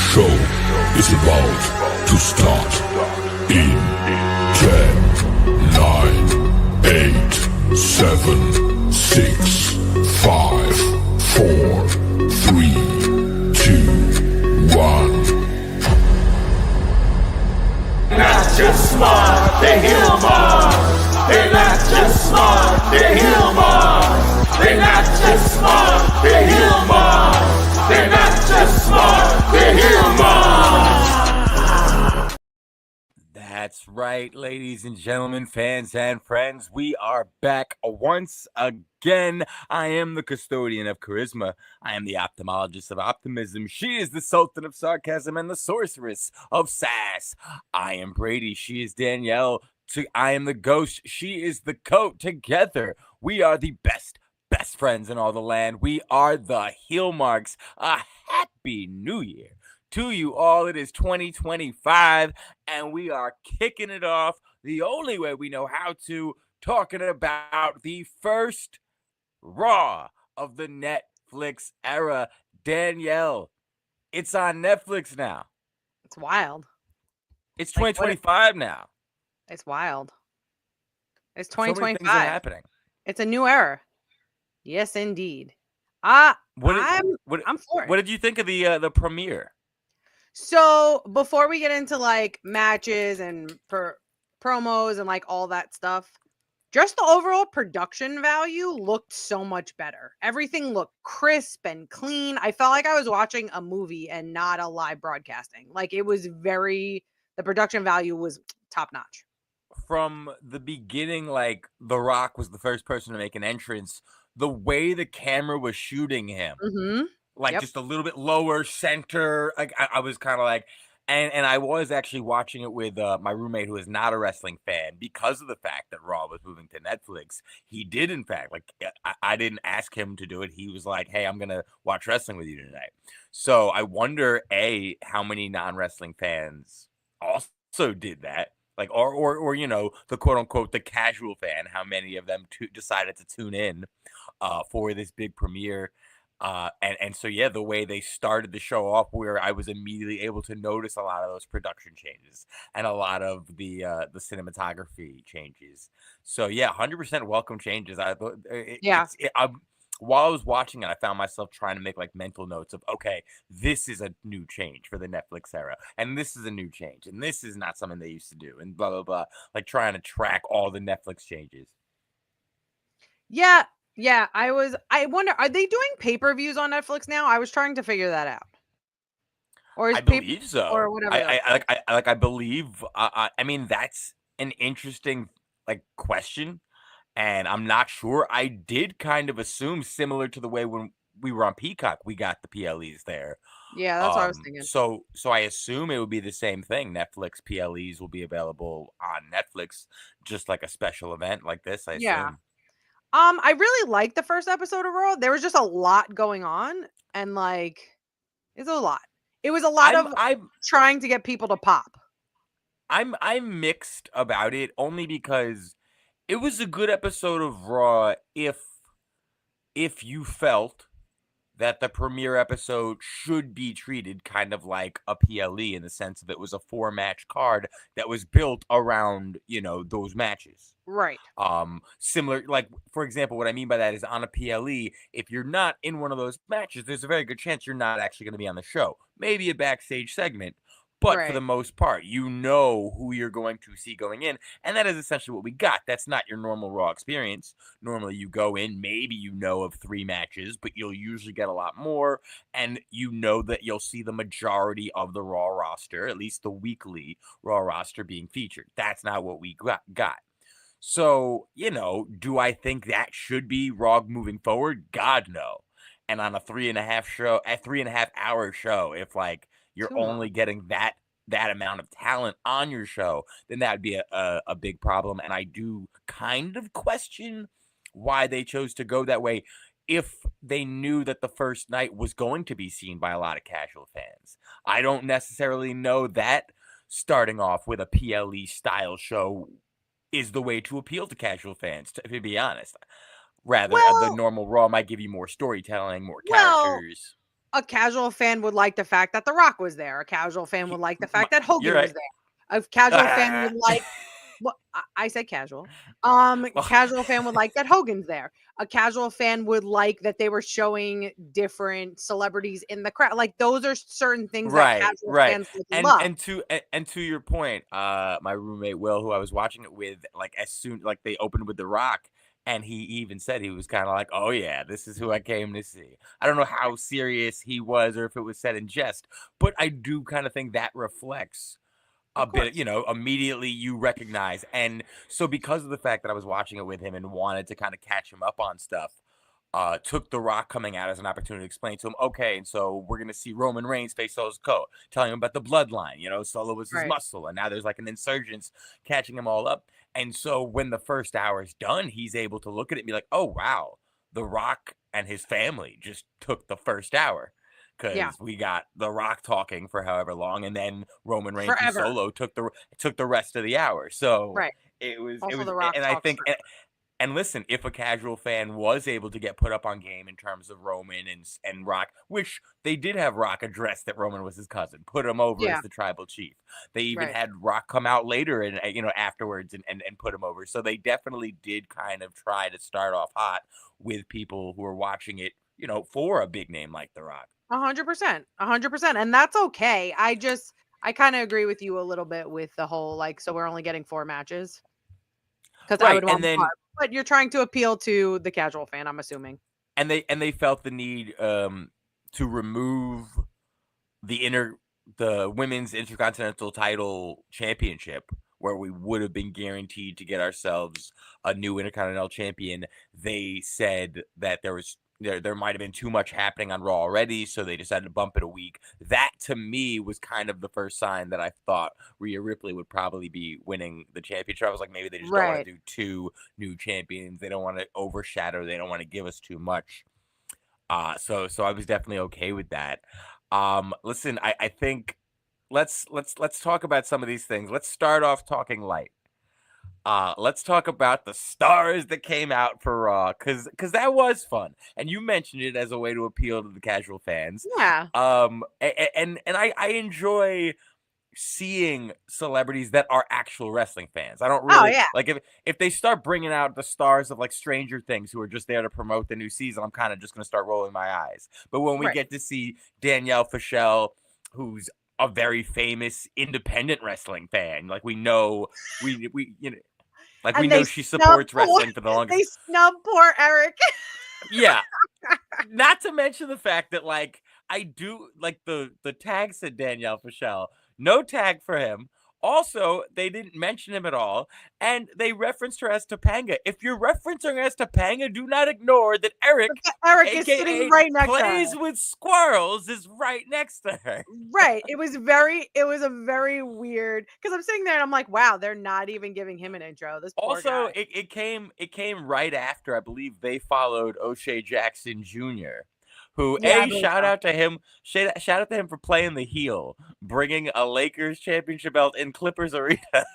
show is about to start in 10, 9, 8, 7, 6, 5, 4, 3, 2, 1. Not just smart, they Hilmar. They're not just smart, they're Hilmar. They're not just smart, they're Hilmar. They're not just smart, they're Hilmar. That's right, ladies and gentlemen, fans and friends. We are back once again. I am the custodian of charisma. I am the ophthalmologist of optimism. She is the sultan of sarcasm and the sorceress of sass. I am Brady. She is Danielle. I am the ghost. She is the coat. Together, we are the best friends in all the land. We are the heel marks. A happy new year to you all. It is 2025, and we are kicking it off the only way we know how to, talking about the first Raw of the Netflix era. Danielle, it's on Netflix now. It's wild. It's 2025 now. It's wild. It's So many 2025. things are happening. It's a new era. Yes, indeed. I'm for it. What did you think of the premiere? So before we get into like matches and promos and like all that stuff, just the overall production value looked so much better. Everything looked crisp and clean. I felt like I was watching a movie and not a live broadcasting. Like it was the production value was top notch. From the beginning, like The Rock was the first person to make an entrance. The way the camera was shooting him, like just a little bit lower center. Like I was kind of like, and I was actually watching it with my roommate who is not a wrestling fan because of the fact that Raw was moving to Netflix. He did, in fact, like I didn't ask him to do it. He was like, "Hey, I'm gonna watch wrestling with you tonight." So I wonder, how many non-wrestling fans also did that. Like, or you know, the quote unquote the casual fan, how many of them decided to tune in for this big premiere? And so yeah, the way they started the show off, where I was immediately able to notice a lot of those production changes and a lot of the cinematography changes. So yeah, 100% welcome changes. While I was watching it, I found myself trying to make like mental notes of, okay, this is a new change for the Netflix era, and this is a new change, and this is not something they used to do, and blah, blah, blah. Like trying to track all the Netflix changes. Yeah. I wonder, are they doing pay-per-views on Netflix now? I was trying to figure that out. Or is I believe so. Or whatever. I believe. I mean, that's an interesting like question. And I'm not sure. I did kind of assume, similar to the way when we were on Peacock, we got the PLEs there. Yeah, that's what I was thinking. So I assume it would be the same thing. Netflix PLEs will be available on Netflix, just like a special event like this, I assume. Yeah. I really liked the first episode of Raw. There was just a lot going on, and like, it's a lot. It was a lot of trying to get people to pop. I'm mixed about it, only because it was a good episode of Raw if you felt that the premiere episode should be treated kind of like a PLE, in the sense of it was a 4-match card that was built around, you know, those matches. Right. Similar, like, for example, what I mean by that is on a PLE, if you're not in one of those matches, there's a very good chance you're not actually going to be on the show. Maybe a backstage segment. But for the most part, you know who you're going to see going in. And that is essentially what we got. That's not your normal Raw experience. Normally you go in, maybe you know of 3 matches, but you'll usually get a lot more. And you know that you'll see the majority of the Raw roster, at least the weekly Raw roster, being featured. That's not what we got. So, you know, do I think that should be Raw moving forward? God, no. And on a 3.5 hour show, if like, you're only getting that amount of talent on your show, then that would be a big problem. And I do kind of question why they chose to go that way if they knew that the first night was going to be seen by a lot of casual fans. I don't necessarily know that starting off with a PLE style show is the way to appeal to casual fans, to be honest. Rather, the normal Raw might give you more storytelling, more characters. A casual fan would like the fact that The Rock was there. A casual fan would like the fact that Hogan was there. A casual fan would like. Well, I said casual. Casual fan would like that Hogan's there. A casual fan would like that they were showing different celebrities in the crowd. Like those are certain things that casual fans would love. And to your point, my roommate Will, who I was watching it with, like as soon like they opened with The Rock, and he even said he was kind of like, "Oh yeah, this is who I came to see." I don't know how serious he was or if it was said in jest, but I do kind of think that reflects a bit, immediately you recognize. And so because of the fact that I was watching it with him and wanted to kind of catch him up on stuff, took The Rock coming out as an opportunity to explain to him, okay, and so we're going to see Roman Reigns face Solo's coat, telling him about the bloodline, Solo was his muscle, and now there's like an insurgence catching them all up. And so when the first hour is done, he's able to look at it and be like, oh, wow, The Rock and his family just took the first hour. Because we got The Rock talking for however long, and then Roman Reigns and Solo took the rest of the hour. So it was, The Rock, and I think, and listen, if a casual fan was able to get put up on game in terms of Roman and Rock, which they did have Rock address that Roman was his cousin, put him over as the tribal chief. They even had Rock come out later and afterwards and put him over. So they definitely did kind of try to start off hot with people who are watching it, for a big name like The Rock. 100%, 100%. And that's okay. I kind of agree with you a little bit with the whole, like, so we're only getting 4 matches. Because I would want more, but you're trying to appeal to the casual fan, I'm assuming. And they felt the need to remove the women's intercontinental title championship, where we would have been guaranteed to get ourselves a new intercontinental champion. They said that there might have been too much happening on Raw already, so they decided to bump it a week. That, to me, was kind of the first sign that I thought Rhea Ripley would probably be winning the championship. I was like, maybe they just don't want to do 2 new champions. They don't want to overshadow. They don't want to give us too much. So I was definitely okay with that. Listen, I think let's talk about some of these things. Let's start off talking light. Let's talk about the stars that came out for Raw, because that was fun, and you mentioned it as a way to appeal to the casual fans. Yeah. And I enjoy seeing celebrities that are actual wrestling fans. I don't really like if they start bringing out the stars of like Stranger Things who are just there to promote the new season. I'm kind of just gonna start rolling my eyes. But when we get to see Danielle Fishel, who's a very famous independent wrestling fan, like we know like we know she supports wrestling for the longest. They snub poor Eric. Yeah. Not to mention the fact that like I do like the tag said Danielle Fishel. No tag for him. Also, they didn't mention him at all, and they referenced her as Topanga. If you're referencing her as Topanga, do not ignore that Eric is sitting right next to her. Plays with Squirrels is right next to her. Right. It was a very weird, because I'm sitting there and I'm like, wow, they're not even giving him an intro. This poor guy. it came right after, I believe they followed O'Shea Jackson Jr., who shout out to him for playing the heel, bringing a Lakers championship belt in Clippers Arena,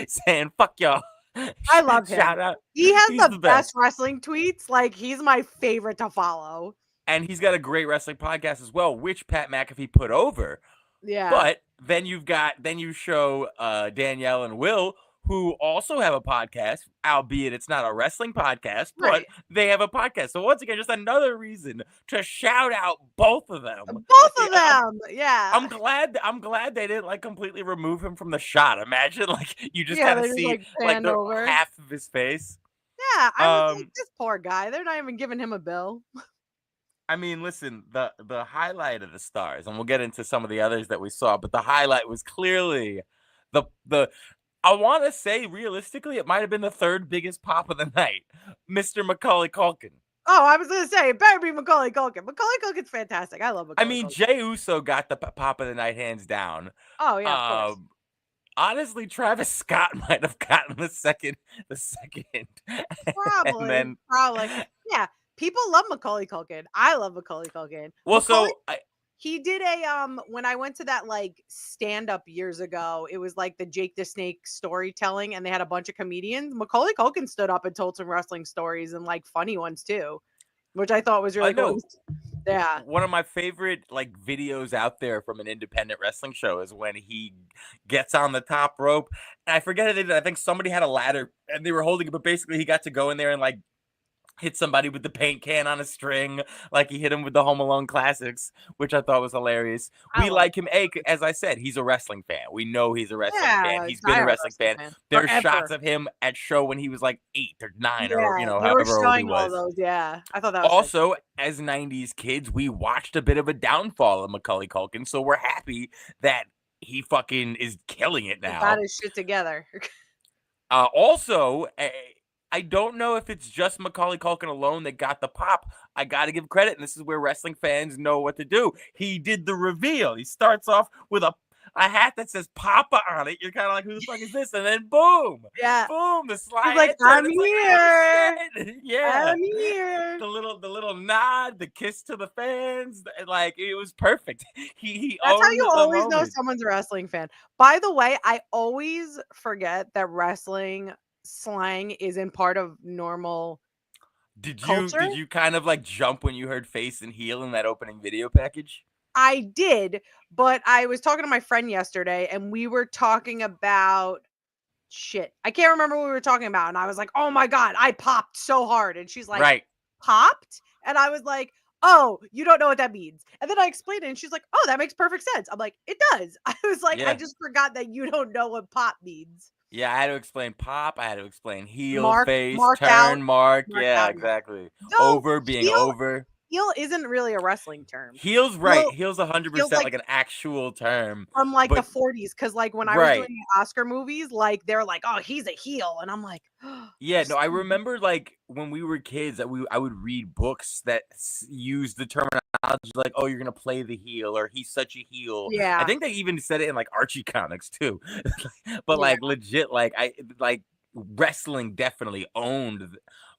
saying fuck y'all. I love him. Shout out. He has the best wrestling tweets. Like, he's my favorite to follow. And he's got a great wrestling podcast as well, which Pat McAfee put over. Yeah. But then you show Danielle and Will, who also have a podcast, albeit it's not a wrestling podcast, but they have a podcast. So once again, just another reason to shout out both of them. Both of them, yeah. I'm glad they didn't like completely remove him from the shot. Imagine like you just kind of see like the half of his face. Yeah, I was like, this poor guy. They're not even giving him a bill. I mean, listen, the highlight of the stars, and we'll get into some of the others that we saw, but the highlight was clearly the I want to say, realistically, it might have been the 3rd biggest pop of the night, Mr. Macaulay Culkin. Oh, I was going to say, it better be Macaulay Culkin. Macaulay Culkin's fantastic. I love Macaulay Culkin. Jey Uso got the pop of the night hands down. Oh, yeah, of course. Honestly, Travis Scott might have gotten the second. Probably. Probably. Yeah, people love Macaulay Culkin. I love Macaulay Culkin. Well, he did a when I went to that like stand up years ago, it was like the Jake the Snake storytelling, and they had a bunch of comedians. Macaulay Culkin stood up and told some wrestling stories and like funny ones too, which I thought was really cool. Yeah. One of my favorite like videos out there from an independent wrestling show is when he gets on the top rope. And I forget it. I think somebody had a ladder and they were holding it, but basically he got to go in there and like hit somebody with the paint can on a string, like he hit him with the Home Alone classics, which I thought was hilarious. I We love like him. As I said, he's a wrestling fan. We know he's a wrestling fan. Yeah, He's been a diehard wrestling wrestling fan. fan. There's shots Forever. of him at show when he was like 8 or 9 or Yeah, they were however old he showing all was. those. Yeah, I thought that was so Also, as 90s kids, we watched a bit of a downfall of Macaulay Culkin, so we're happy that he fucking is killing it he now. got his shit together. Also, I don't know if it's just Macaulay Culkin alone that got the pop. I got to give credit, and this is where wrestling fans know what to do. He did the reveal. He starts off with a hat that says Papa on it. You're kind of like, who the fuck is this? And then boom, Yeah. boom, the slide. He's like, turn. I'm It's here. Like, oh, shit. Yeah. I'm here. The little nod, the kiss to the fans, like it was perfect. He That's how owned you the always know moment. someone's a wrestling fan. By the way, I always forget that wrestling slang isn't part of normal culture. Did you kind of like jump when you heard face and heel in that opening video package? I did, but I was talking to my friend yesterday and we were talking about shit. I can't remember what we were talking about. And I was like, oh my God, I popped so hard. And she's like, Right. popped? And I was like, oh, you don't know what that means. And then I explained it and she's like, oh, that makes perfect sense. I'm like, it does. I was like, I Yeah. just forgot that you don't know what pop means. Yeah, I had to explain pop. I had to explain heel, Mark face, out, turn, mark. mark Yeah, out. exactly. No, Over, being heel- over. Heel isn't really a wrestling term. Heel's right. Heel- Heel's 100% heel's like an actual term. From like But- the 40s, because like when I was Right. doing the Oscar movies, like they're like, oh, he's a heel. And I'm like, Yeah, no, I remember like when we were kids that I would read books that used the terminology like, oh, you're gonna play the heel or he's such a heel. yeah. I think they even said it in like Archie comics too. But Yeah. like legit, like wrestling definitely owned,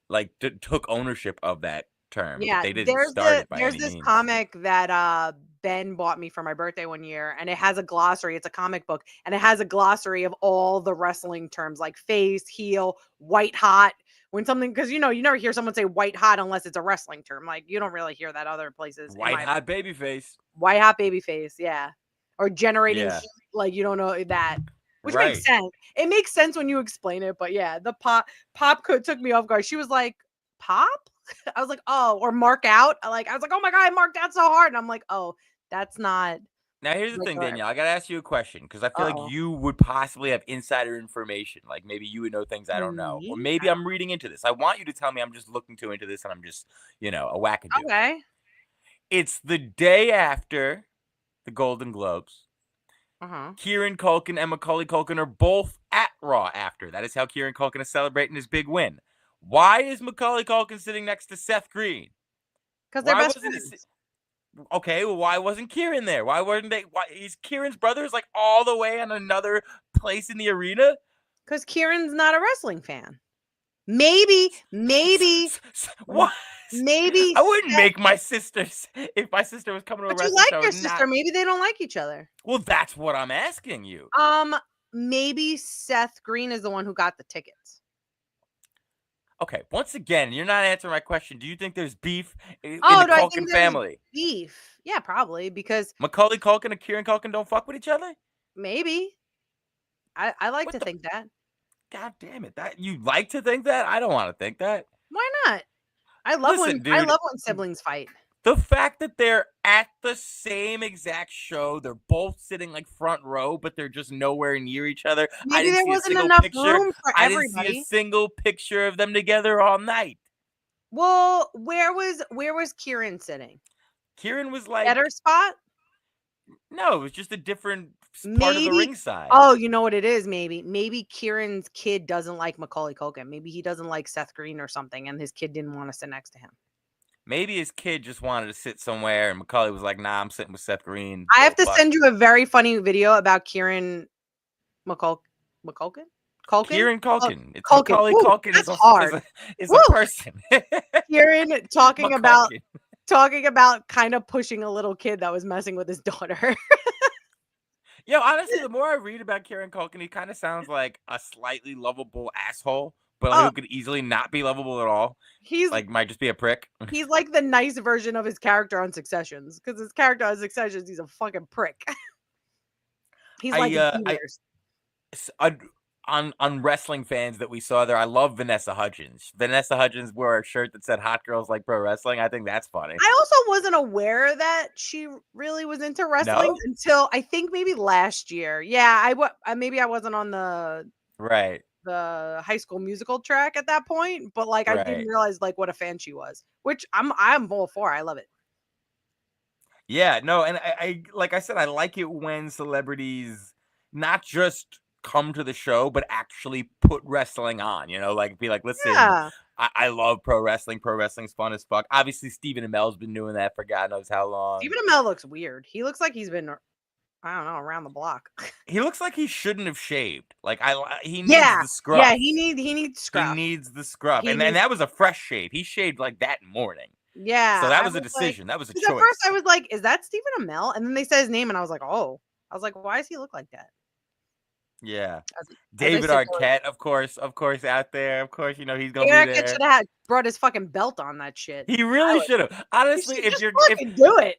like took ownership of that term. Yeah, They didn't start it by there's any this means. comic that Ben bought me for my birthday one year, and it has a glossary. It's a comic book, and it has a glossary of all the wrestling terms like face, heel, white hot. When something, because you never hear someone say white hot unless it's a wrestling term. Like you don't really hear that other places. White hot baby face. White hot baby face, yeah. Or generating Yeah. heat, like you don't know that. Which Right. makes sense. It makes sense when you explain it, but yeah, the pop took me off guard. She was like, pop? I was like, oh, or mark out. I was like, oh my God, I marked out so hard. And I'm like, oh, that's not. Now here's the thing, regular. Danielle. I gotta ask you a question because I feel Uh-oh. like you would possibly have insider information. Like maybe you would know things I don't know, or Me? maybe I'm reading into this. I want you to tell me. I'm just looking too into this, and I'm just a wackadoo. Okay. It's the day after the Golden Globes. Uh-huh. Kieran Culkin and Macaulay Culkin are both at Raw after. That is how Kieran Culkin is celebrating his big win. Why is Macaulay Culkin sitting next to Seth Green? Because they're Why best wasn't he friends. Okay, well, why wasn't Kieran there? Why weren't they? Why is Kieran's brothers like all the way on another place in the arena? Because Kieran's not a wrestling fan. Maybe. What? Maybe. I wouldn't make my sisters if my sister was coming to a But you wrestling like show. your sister. Maybe they don't like each other. Well, that's what I'm asking you. Maybe Seth Green is the one who got the tickets. Okay, once again, you're not answering my question. Do you think there's beef in the do I Culkin think there's family? beef? Yeah, probably because Macaulay Culkin and Kieran Culkin don't fuck with each other? maybe. I like What to the- think that. God damn it! That you like to think that? I don't want to think that. Why not? I love Listen, when dude. siblings fight. The fact that they're at the same exact show, they're both sitting like front row, but they're just nowhere near each other. I Maybe didn't there see a wasn't single enough picture. room for I didn't see everybody. a single picture of them together all night. Well, where was Kieran sitting? Kieran was like, Better spot? no, it was just a different part of the Maybe- ringside. Oh, you know what it is? Maybe Kieran's kid doesn't like Macaulay Culkin. Maybe he doesn't like Seth Green or something, and his kid didn't want to sit next to him. Maybe his kid just wanted to sit somewhere, and Macaulay was like, "Nah, I'm sitting with Seth Green." I have to fuck. send you a very funny video about Kieran Culkin. Kieran Culkin. It's Culkin. Macaulay Ooh, Culkin that's is hard. a Woo. person. Kieran talking about McCulkin. kind of pushing a little kid that was messing with his daughter. Yo, honestly, the more I read about Kieran Culkin, he kind of sounds like a slightly lovable asshole, but like, who could easily not be lovable at all. He's like might just be a prick. He's like the nice version of his character on Successions, because his character on Successions, he's a fucking prick. He's like on wrestling fans that we saw there, I love Vanessa Hudgens. Vanessa Hudgens wore a shirt that said "Hot Girls Like Pro Wrestling." I think that's funny. I also wasn't aware that she really was into wrestling until I think maybe last year. Yeah, maybe I wasn't on the High School Musical track at that point, but like I didn't realize like what a fan she was, which I'm all for. I love it. Yeah, no, and I like I said, I like it when celebrities not just come to the show, but actually put wrestling on, like be like, listen, I love pro wrestling. Pro wrestling's fun as fuck. Obviously, Stephen Amell's been doing that for God knows how long. Stephen Amell looks weird. He looks like he's been, I don't know, around the block. He looks like he shouldn't have shaved. Like he needs the scruff. Yeah, he needs scruff. He needs the scruff. And that was a fresh shave. He shaved like that morning. Yeah. So that was a decision. That was a choice. At first I was like, is that Stephen Amell? And then they said his name and I was like, oh. I was like, why does he look like that? Yeah. David Arquette, of course, out there. Of course, he's going to be there. Arquette should have brought his fucking belt on that shit. He really should have. Honestly, if do it.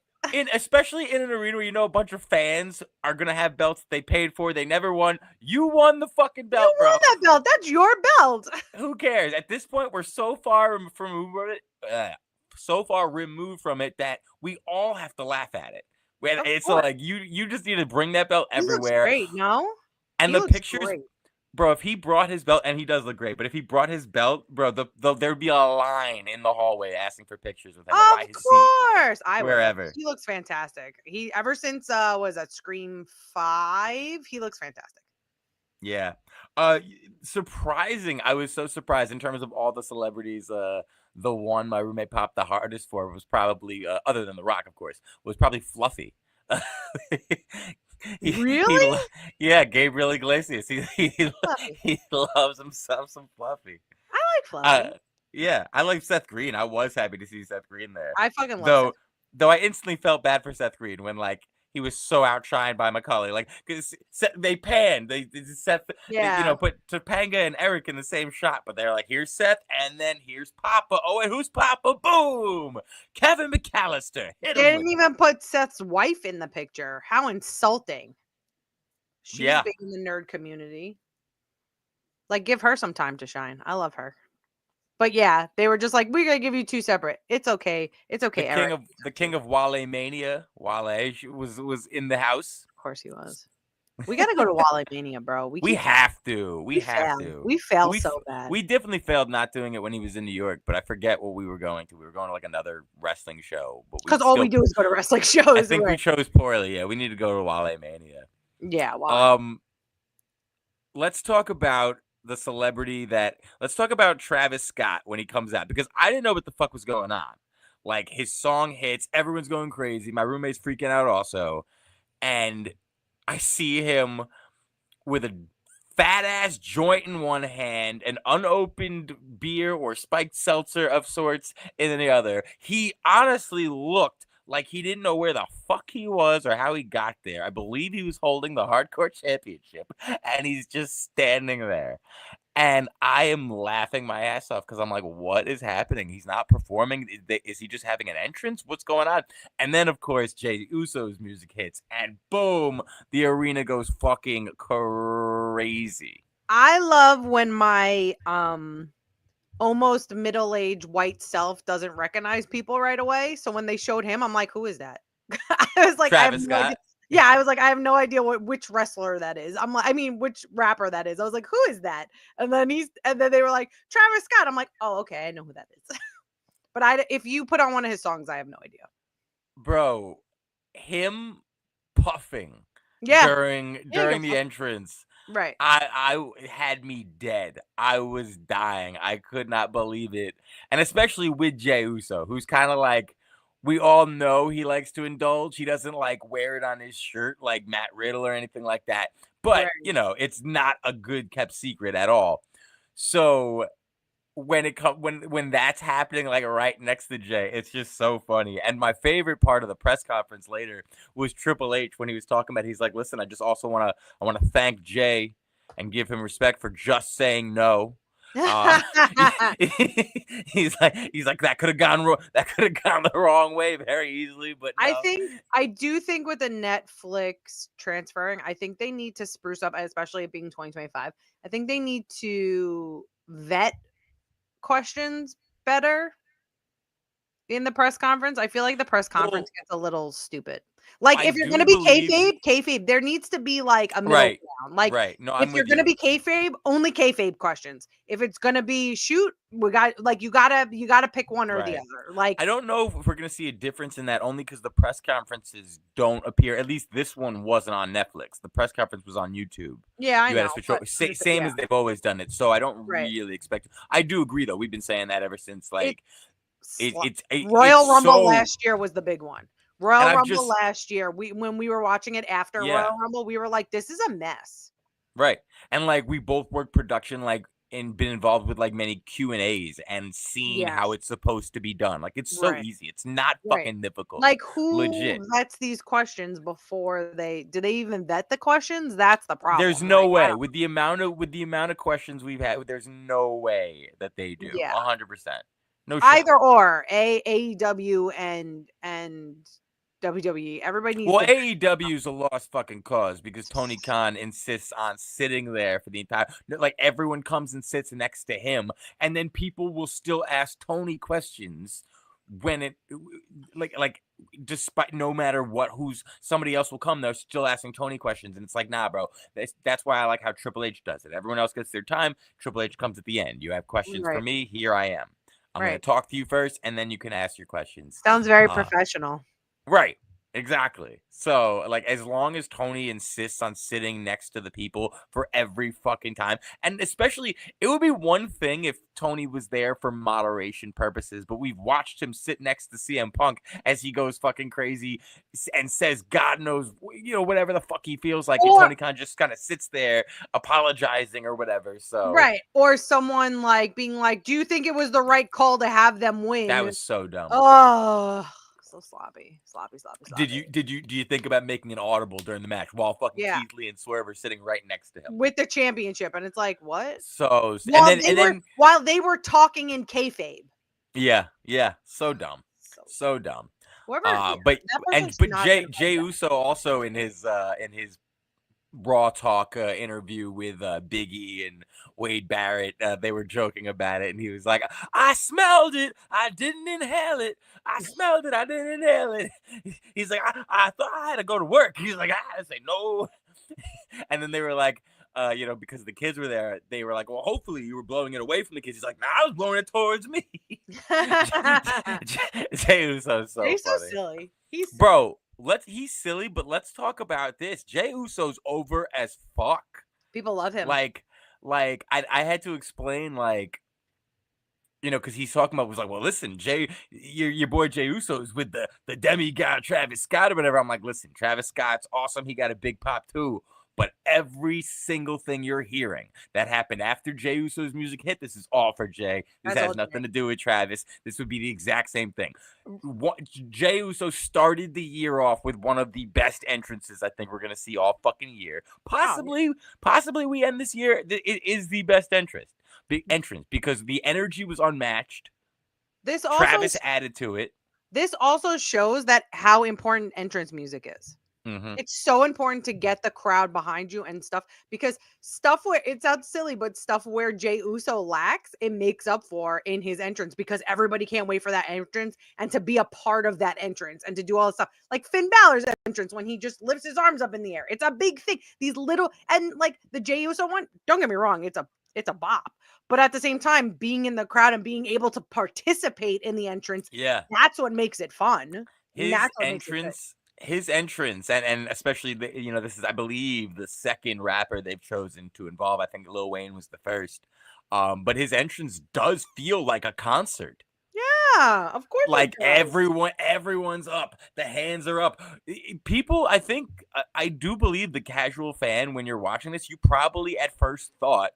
Especially in an arena where a bunch of fans are gonna have belts they paid for, they never won. You won the fucking belt, bro. You won that belt. That's your belt. Who cares? At this point, we're so far removed from it that we all have to laugh at it. It's like you just need to bring that belt everywhere. He looks great, no? And the pictures, bro. If he brought his belt, and he does look great, but if he brought his belt, bro, there'd be a line in the hallway asking for pictures with him. Of course, wherever. He looks fantastic. He ever since was that Scream 5, he looks fantastic. Yeah. Surprising. I was so surprised in terms of all the celebrities. The one my roommate popped the hardest for was probably, other than The Rock, of course, was probably Fluffy. Really? Yeah, Gabriel Iglesias. He loves himself some Fluffy. I like Fluffy. Yeah, I like Seth Green. I was happy to see Seth Green there. I fucking love Though I instantly felt bad for Seth Green when like he was so outshined by Macaulay. Like, because they panned. They Seth, put Topanga and Eric in the same shot, but they're like, here's Seth, and then here's Papa. Oh, and who's Papa? Boom! Kevin McAllister. They didn't even put Seth's wife in the picture. How insulting. She's big in the nerd community. Like, give her some time to shine. I love her. But yeah, they were just like, we're gonna give you two separate. It's okay. It's okay. The king of Wale Mania. Wale was in the house. Of course he was. We gotta go to Wale Mania, bro. We have to. We failed so bad. We definitely failed not doing it when he was in New York, but I forget what we were going to. We were going to like another wrestling show. Because all we do is go to wrestling shows. I think we chose poorly. Yeah, we need to go to Wale Mania. Yeah. Wow. Let's talk about the celebrity let's talk about Travis Scott when he comes out, because I didn't know what the fuck was going on. Like, his song hits, everyone's going crazy. My roommate's freaking out also. And I see him with a fat ass joint in one hand, an unopened beer or spiked seltzer of sorts in the other. He honestly looked like he didn't know where the fuck he was or how he got there. I believe he was holding the Hardcore Championship, and he's just standing there. And I am laughing my ass off because I'm like, what is happening? He's not performing. Is he just having an entrance? What's going on? And then, of course, Jey Uso's music hits, and boom, the arena goes fucking crazy. I love when my almost middle-aged white self doesn't recognize people right away. So when they showed him, I'm like, who is that? I was like, Travis Scott. Yeah, I was like, I have no idea which wrestler that is. I'm like, which rapper that is. I was like, who is that? And then they were like, Travis Scott. I'm like, oh, okay, I know who that is. But if you put on one of his songs, I have no idea. Bro, him puffing during the entrance. Right. I had me dead. I was dying. I could not believe it. And especially with Jey Uso, who's kind of like, we all know he likes to indulge. He doesn't like wear it on his shirt like Matt Riddle or anything like that. But, it's not a good kept secret at all. So when that's happening, like right next to Jay, it's just so funny. And my favorite part of the press conference later was Triple H when he was talking about, he's like, listen, I just also want to thank Jay and give him respect for just saying no. He's like that could have gone the wrong way very easily, but no. I do think with the Netflix transferring, I think they need to spruce up, especially it being 2025. I think they need to vet questions better in the press conference. I feel like the press conference gets a little stupid. Like, if you're going to be kayfabe, there needs to be like a middle ground. Like, no, if you're going to be kayfabe, only kayfabe questions. If it's going to be shoot, you gotta pick one or the other. Like, I don't know if we're going to see a difference in that, only because the press conferences don't appear. At least this one wasn't on Netflix. The press conference was on YouTube. Yeah, I know. Same as they've always done it. So I don't really expect. I do agree, though. We've been saying that ever since like. Royal Rumble last year was the big one. Royal Rumble last year, when we were watching it after Royal Rumble, we were like, this is a mess. Right. And like we both worked production, like, and been involved with like many Q&As and seen how it's supposed to be done. Like, it's so easy. It's not fucking difficult. Like, who vets these questions before do they even vet the questions? That's the problem. There's no way with the amount of questions we've had. There's no way that they do. 100%. No shit. Either or, AEW and WWE. Everybody needs. Well, AEW is a lost fucking cause because Tony Khan insists on sitting there for the entire. Like, everyone comes and sits next to him, and then people will still ask Tony questions when it like despite no matter what, somebody else will come, they're still asking Tony questions, and it's like, nah, bro. That's why I like how Triple H does it. Everyone else gets their time. Triple H comes at the end. You have questions for me. Here I am. I'm going to talk to you first, and then you can ask your questions. Sounds very professional. Right. Exactly. So, like, as long as Tony insists on sitting next to the people for every fucking time, and especially, it would be one thing if Tony was there for moderation purposes, but we've watched him sit next to CM Punk as he goes fucking crazy and says God knows, whatever the fuck he feels like, and Tony Khan just kind of sits there apologizing or whatever. So or someone like being like, do you think it was the right call to have them win? That was so dumb. Oh, so sloppy. Do you think about making an audible during the match while fucking Keith Lee and Swerve are sitting right next to him with the championship? And it's like, what? So while they were talking in kayfabe. Yeah, so dumb, so dumb. But Jey Uso also in his Raw Talk interview with Big E and Wade Barrett, they were joking about it, and he was like, I smelled it, I didn't inhale it. I smelled it, I didn't inhale it. He's like, I thought I had to go to work. He's like, I had to say no. And then they were like, because the kids were there, they were like, well, hopefully you were blowing it away from the kids. He's like, nah, I was blowing it towards me. Jey Uso's so funny. He's so silly. Bro, he's silly, but let's talk about this. Jey Uso's over as fuck. People love him. Like I had to explain, like, because he's talking about, was like, well, listen, your boy Jey Uso is with the demigod Travis Scott or whatever. I'm like, listen, Travis Scott's awesome. He got a big pop too. But every single thing you're hearing that happened after Jey Uso's music hit, this is all for Jey. This has nothing to do with Travis. This would be the exact same thing. Jey Uso started the year off with one of the best entrances I think we're going to see all fucking year. Possibly we end this year. It is the best entrance because the energy was unmatched. Travis added to it. This also shows that how important entrance music is. Mm-hmm. It's so important to get the crowd behind you and stuff, because stuff where it sounds silly, but stuff where Jey Uso lacks, it makes up for in his entrance, because everybody can't wait for that entrance and to be a part of that entrance and to do all this stuff. Like Finn Balor's entrance when he just lifts his arms up in the air. It's a big thing. These little, and like the Jey Uso one, don't get me wrong, it's a bop. But at the same time, being in the crowd and being able to participate in the entrance, that's what makes it fun. His entrance, and especially this is, I believe, the second rapper they've chosen to involve. I think Lil Wayne was the first. But his entrance does feel like a concert. Yeah, of course. Like everyone's up. The hands are up. People, I do believe the casual fan, when you're watching this, you probably at first thought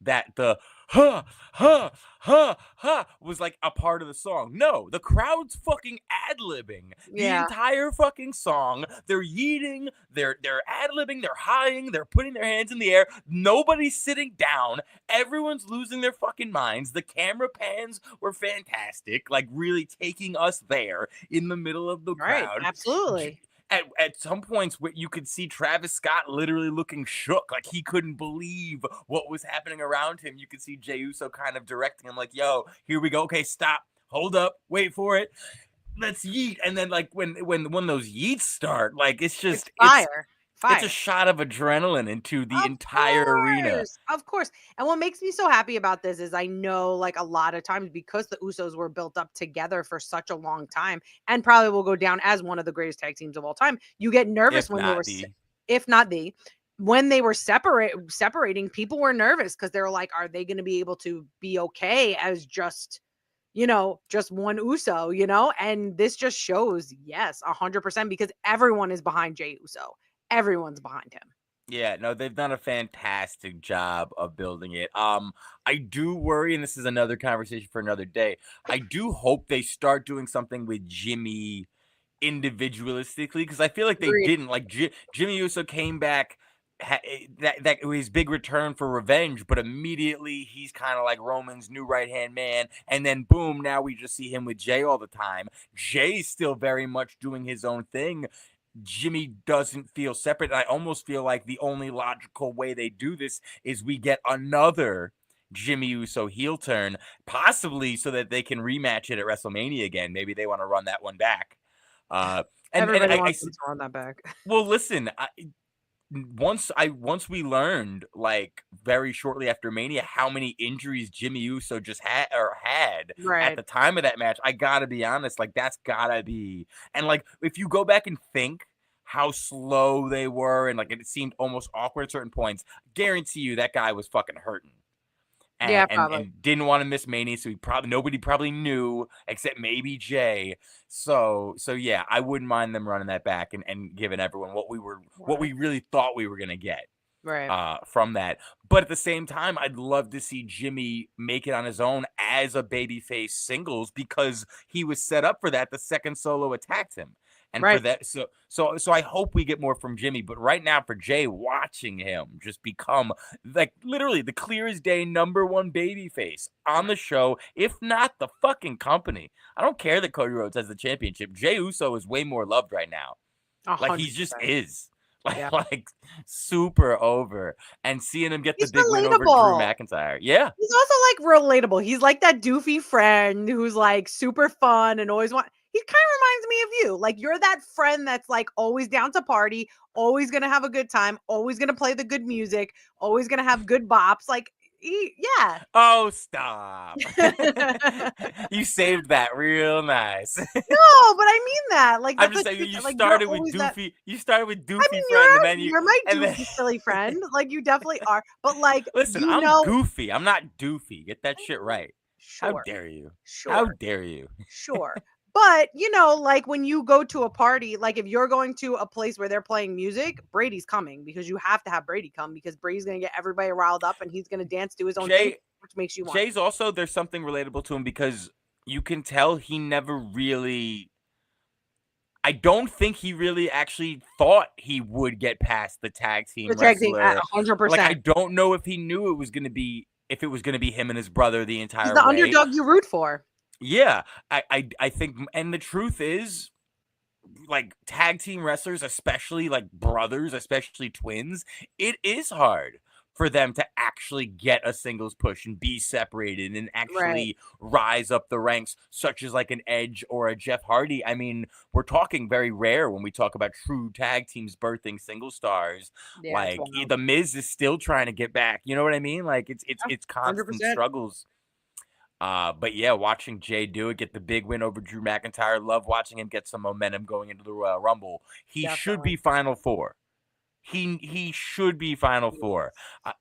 that the huh, huh, huh, was like a part of the song. No, the crowd's fucking ad-libbing the Yeah. entire fucking song. They're yeeting, they're ad-libbing, they're high-ing, they're putting their hands in the air. Nobody's sitting down. Everyone's losing their fucking minds. The camera pans were fantastic, like really taking us there in the middle of the Right. crowd. Absolutely. At some points you could see Travis Scott literally looking shook, like he couldn't believe what was happening around him. You could see Jey Uso kind of directing him like, yo, here we go. Okay, stop, hold up, wait for it, let's yeet. And then like when those yeets start, like it's just fire. It's a shot of adrenaline into the entire arena. Of course. And what makes me so happy about this is I know like a lot of times because the Usos were built up together for such a long time and probably will go down as one of the greatest tag teams of all time. You get nervous when they were, if not the, when they were separating, people were nervous because they were like, are they going to be able to be okay as just, just one Uso, and this just shows, yes, 100% because everyone is behind Jey Uso. Everyone's behind him. Yeah, no, they've done a fantastic job of building it. I do worry, and this is another conversation for another day. I do hope they start doing something with Jimmy individualistically, because I feel like they didn't. Like Jimmy Uso came back, that his big return for revenge, but immediately he's kind of like Roman's new right-hand man, and then boom, now we just see him with Jey all the time. Jey's still very much doing his own thing. Jimmy doesn't feel separate. I almost feel like the only logical way they do this is we get another Jimmy Uso heel turn, possibly so that they can rematch it at WrestleMania again. Maybe they want to run that one back. Everybody wants to run that back. Well, listen, once we learned, like very shortly after Mania, how many injuries Jimmy Uso just had at the time of that match, I gotta be honest, like that's gotta be, and like if you go back and think how slow they were and like it seemed almost awkward at certain points, guarantee you that guy was fucking hurting. And didn't want to miss Mania, so nobody probably knew except maybe Jey. So yeah, I wouldn't mind them running that back and giving everyone what we really thought we were gonna get from that. But at the same time, I'd love to see Jimmy make it on his own as a babyface singles because he was set up for that. The second Solo attacked him. And for that, so I hope we get more from Jimmy. But right now, for Jey, watching him just become like literally the clear as day #1 babyface on the show, if not the fucking company. I don't care that Cody Rhodes has the championship. Jey Uso is way more loved right now. 100%. Like he just is. Like super over, and seeing him get the big win over Drew McIntyre. Yeah, he's also like relatable. He's like that doofy friend who's like super fun and always he kind of reminds me of you. Like you're that friend that's like always down to party, always gonna have a good time, always gonna play the good music, always gonna have good bops. Like yeah. Oh, stop. You saved that real nice. No, but I mean that. Like I'm just saying you started with doofy. You started with doofy friend, and then you're my doofy silly friend. Like you definitely are. But like listen, I'm goofy. I'm not doofy. Get that shit right. Sure. How dare you? Sure. How dare you? Sure. But, like when you go to a party, like if you're going to a place where they're playing music, Brady's coming because you have to have Brady come because Brady's going to get everybody riled up and he's going to dance to his own thing, which makes you want. Jay's also, there's something relatable to him because you can tell he never really, I don't think he really actually thought he would get past the tag team wrestler. At 100%. Like, I don't know if he knew it was going to be him and his brother the entire way. He's the underdog you root for. Yeah, I think, and the truth is, like tag team wrestlers, especially like brothers, especially twins, it is hard for them to actually get a singles push and be separated and actually rise up the ranks, such as like an Edge or a Jeff Hardy. I mean, we're talking very rare when we talk about true tag teams birthing single stars. Yeah, like the Miz is still trying to get back. You know what I mean? Like it's constant 100%. Struggles. But yeah, watching Jey do it, get the big win over Drew McIntyre. Love watching him get some momentum going into the Royal Rumble. He should be Final Four. He should be Final Four.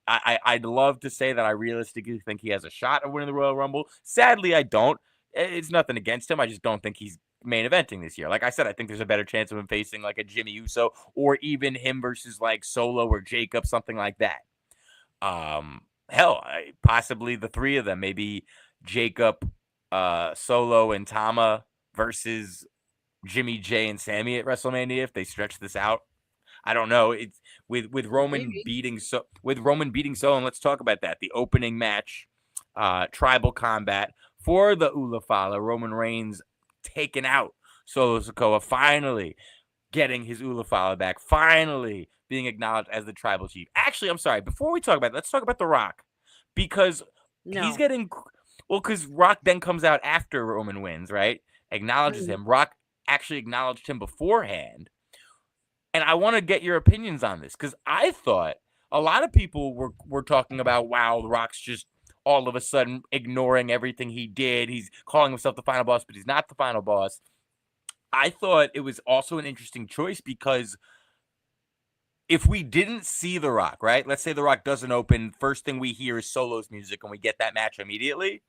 I'd love to say that I realistically think he has a shot at winning the Royal Rumble. Sadly, I don't. It's nothing against him. I just don't think he's main eventing this year. Like I said, I think there's a better chance of him facing like a Jimmy Uso or even him versus like Solo or Jacob, something like that. hell, possibly the three of them, maybe Jacob, Solo, and Tama versus Jimmy, Jay, and Sammy at WrestleMania if they stretch this out. I don't know. It's with Roman Maybe. beating Solo, and let's talk about that. The opening match, tribal combat for the Ulafala. Roman Reigns taking out Solo Sikoa, finally getting his Ulafala back, finally being acknowledged as the tribal chief. Actually, I'm sorry. Before we talk about it, let's talk about The Rock, because he's No. getting because Rock then comes out after Roman wins, right? Acknowledges him. Rock actually acknowledged him beforehand. And I want to get your opinions on this, because I thought a lot of people were talking about, wow, The Rock's just all of a sudden ignoring everything he did. He's calling himself the final boss, but he's not the final boss. I thought it was also an interesting choice, because if we didn't see The Rock, right? Let's say The Rock doesn't open. First thing we hear is Solo's music, and we get that match immediately.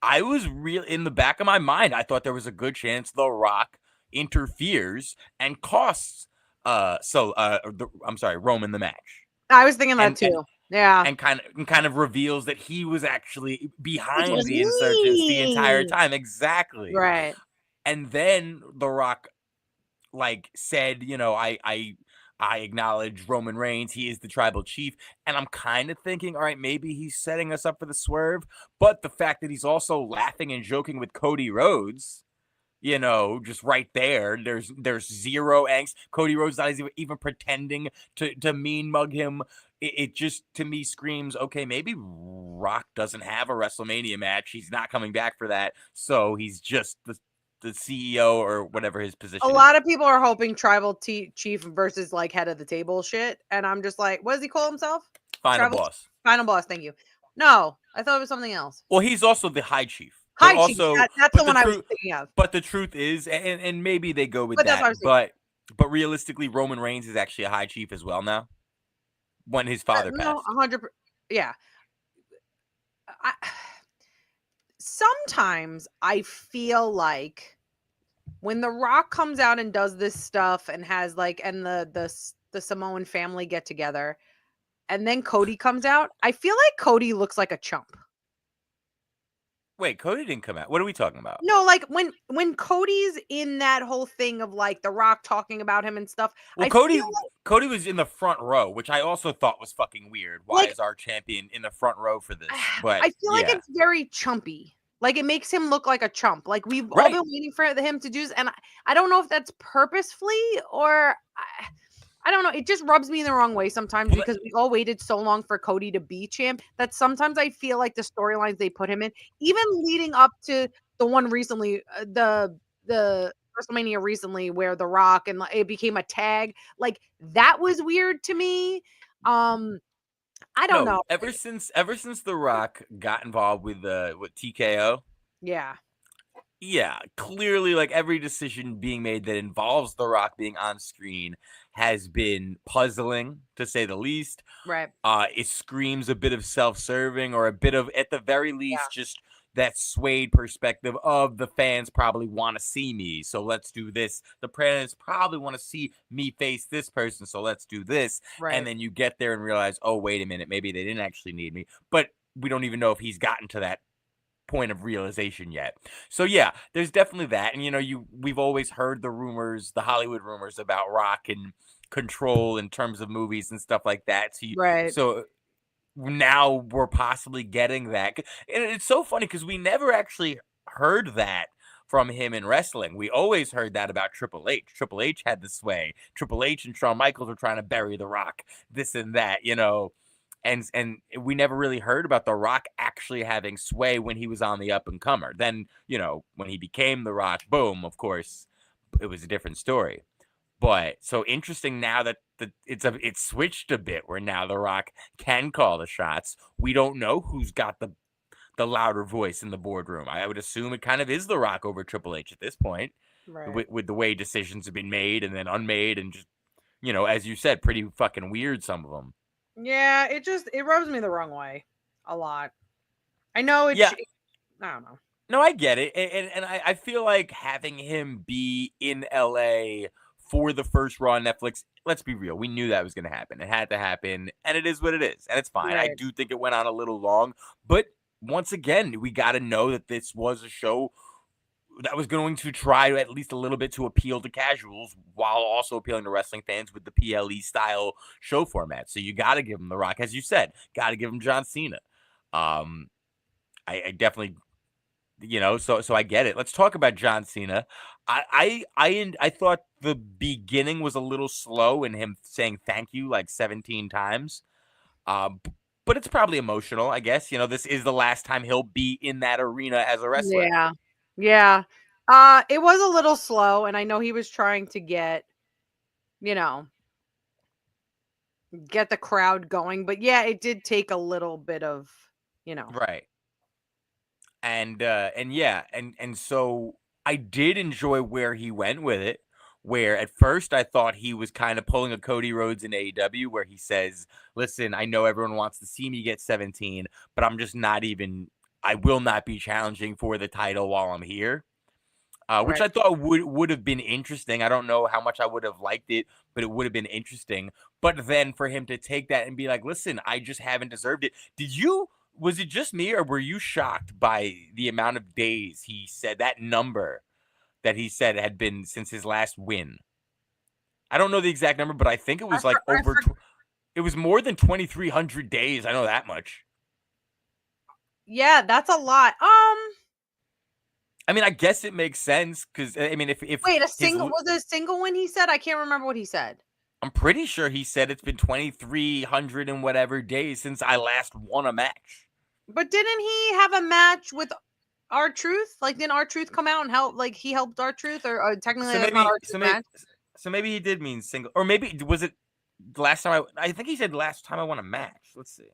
I was real in the back of my mind. I thought there was a good chance The Rock interferes and costs Roman the match. I was thinking that And too. Yeah. and kind of reveals that he was actually It behind was the insurgents the entire me. time. Exactly. Right. And then The Rock said, I acknowledge Roman Reigns. He is the tribal chief. And I'm kind of thinking, all right, maybe he's setting us up for the swerve. But the fact that he's also laughing and joking with Cody Rhodes, just right there, there's zero angst. Cody Rhodes not even pretending to mean mug him. It just, to me, screams, okay, maybe Rock doesn't have a WrestleMania match. He's not coming back for that. So he's just the CEO or whatever his position A is. lot of people are hoping tribal chief versus head of the table shit. And I'm just like, what does he call himself? Final boss. Final boss. Thank you. No, I thought it was something else. Well, he's also the high chief. High chief. That's the one I was thinking of. But the truth is, and maybe they go with But that's that, what I was thinking. but realistically, Roman Reigns is actually a high chief as well now, when his father No, passed. 100%. Yeah. Sometimes I feel like when The Rock comes out and does this stuff and has and the Samoan family get together, and then Cody comes out, I feel like Cody looks like a chump. Wait, Cody didn't come out. What are we talking about? No, when Cody's in that whole thing of The Rock talking about him and stuff. Well, Cody was in the front row, which I also thought was fucking weird. Why is our champion in the front row for this? But I feel like it's very chumpy. It makes him look like a chump. We've all been waiting for him to do this, and I don't know if that's purposefully or I don't know. It just rubs me the wrong way sometimes, because we all waited so long for Cody to be champ that sometimes I feel like the storylines they put him in, even leading up to the one recently, the WrestleMania recently, where The Rock and it became a tag, that was weird to me. I don't know. Ever since The Rock got involved with TKO, yeah, clearly, every decision being made that involves The Rock being on screen has been puzzling, to say the least. Right. It screams a bit of self-serving, or a bit of, at the very least, just that swayed perspective of the fans probably want to see me, so let's do this. The fans probably want to see me face this person, so let's do this. Right. And then you get there and realize, oh, wait a minute, maybe they didn't actually need me. But we don't even know if he's gotten to that point of realization yet. So yeah, there's definitely that. And we've always heard the rumors, the Hollywood rumors about Rock and control in terms of movies and stuff like that. So now we're possibly getting that. And it's so funny, because we never actually heard that from him in wrestling. We always heard that about Triple H. Triple H had the sway. Triple H and Shawn Michaels were trying to bury The Rock, this and that, And we never really heard about The Rock actually having sway when he was on the up and comer. Then, when he became The Rock, boom, of course, it was a different story. But so interesting now that it's switched a bit, where now The Rock can call the shots. We don't know who's got the louder voice in the boardroom. I would assume it kind of is The Rock over Triple H at this point, right. with the way decisions have been made and then unmade, and just, as you said, pretty fucking weird, some of them. Yeah, it rubs me the wrong way a lot. I know I don't know. No, I get it. And I feel like having him be in LA for the first Raw on Netflix, let's be real. We knew that was going to happen. It had to happen, and it is what it is, and it's fine. Right. I do think it went on a little long, but once again, we got to know that this was a show that was going to try at least a little bit to appeal to casuals while also appealing to wrestling fans with the PLE style show format. So you got to give him The Rock, as you said, got to give him John Cena. I definitely, so I get it. Let's talk about John Cena. I thought the beginning was a little slow in him saying thank you like 17 times. But it's probably emotional, I guess. This is the last time he'll be in that arena as a wrestler. Yeah. It was a little slow, and I know he was trying to get the crowd going, but yeah, it did take a little bit of, Right. And so I did enjoy where he went with it, where at first I thought he was kind of pulling a Cody Rhodes in AEW, where he says, listen, I know everyone wants to see me get 17, but I will not be challenging for the title while I'm here. Which I thought would have been interesting. I don't know how much I would have liked it, but it would have been interesting. But then for him to take that and be like, listen, I just haven't deserved it. Was it just me, or were you shocked by the amount of days he said that number that he said had been since his last win? I don't know the exact number, but I think it was it was more than 2,300 days. I know that much. Yeah, that's a lot. I mean, I guess it makes sense because I mean, if wait, was it a single win he said? I can't remember what he said. I'm pretty sure he said it's been 2,300 and whatever days since I last won a match. But didn't he have a match with R-Truth? Like, didn't R-Truth come out and help? Like, he helped R-Truth, or technically that's not R-Truth match? So maybe he did mean single, or maybe was it the last time I think he said last time I won a match. Let's see.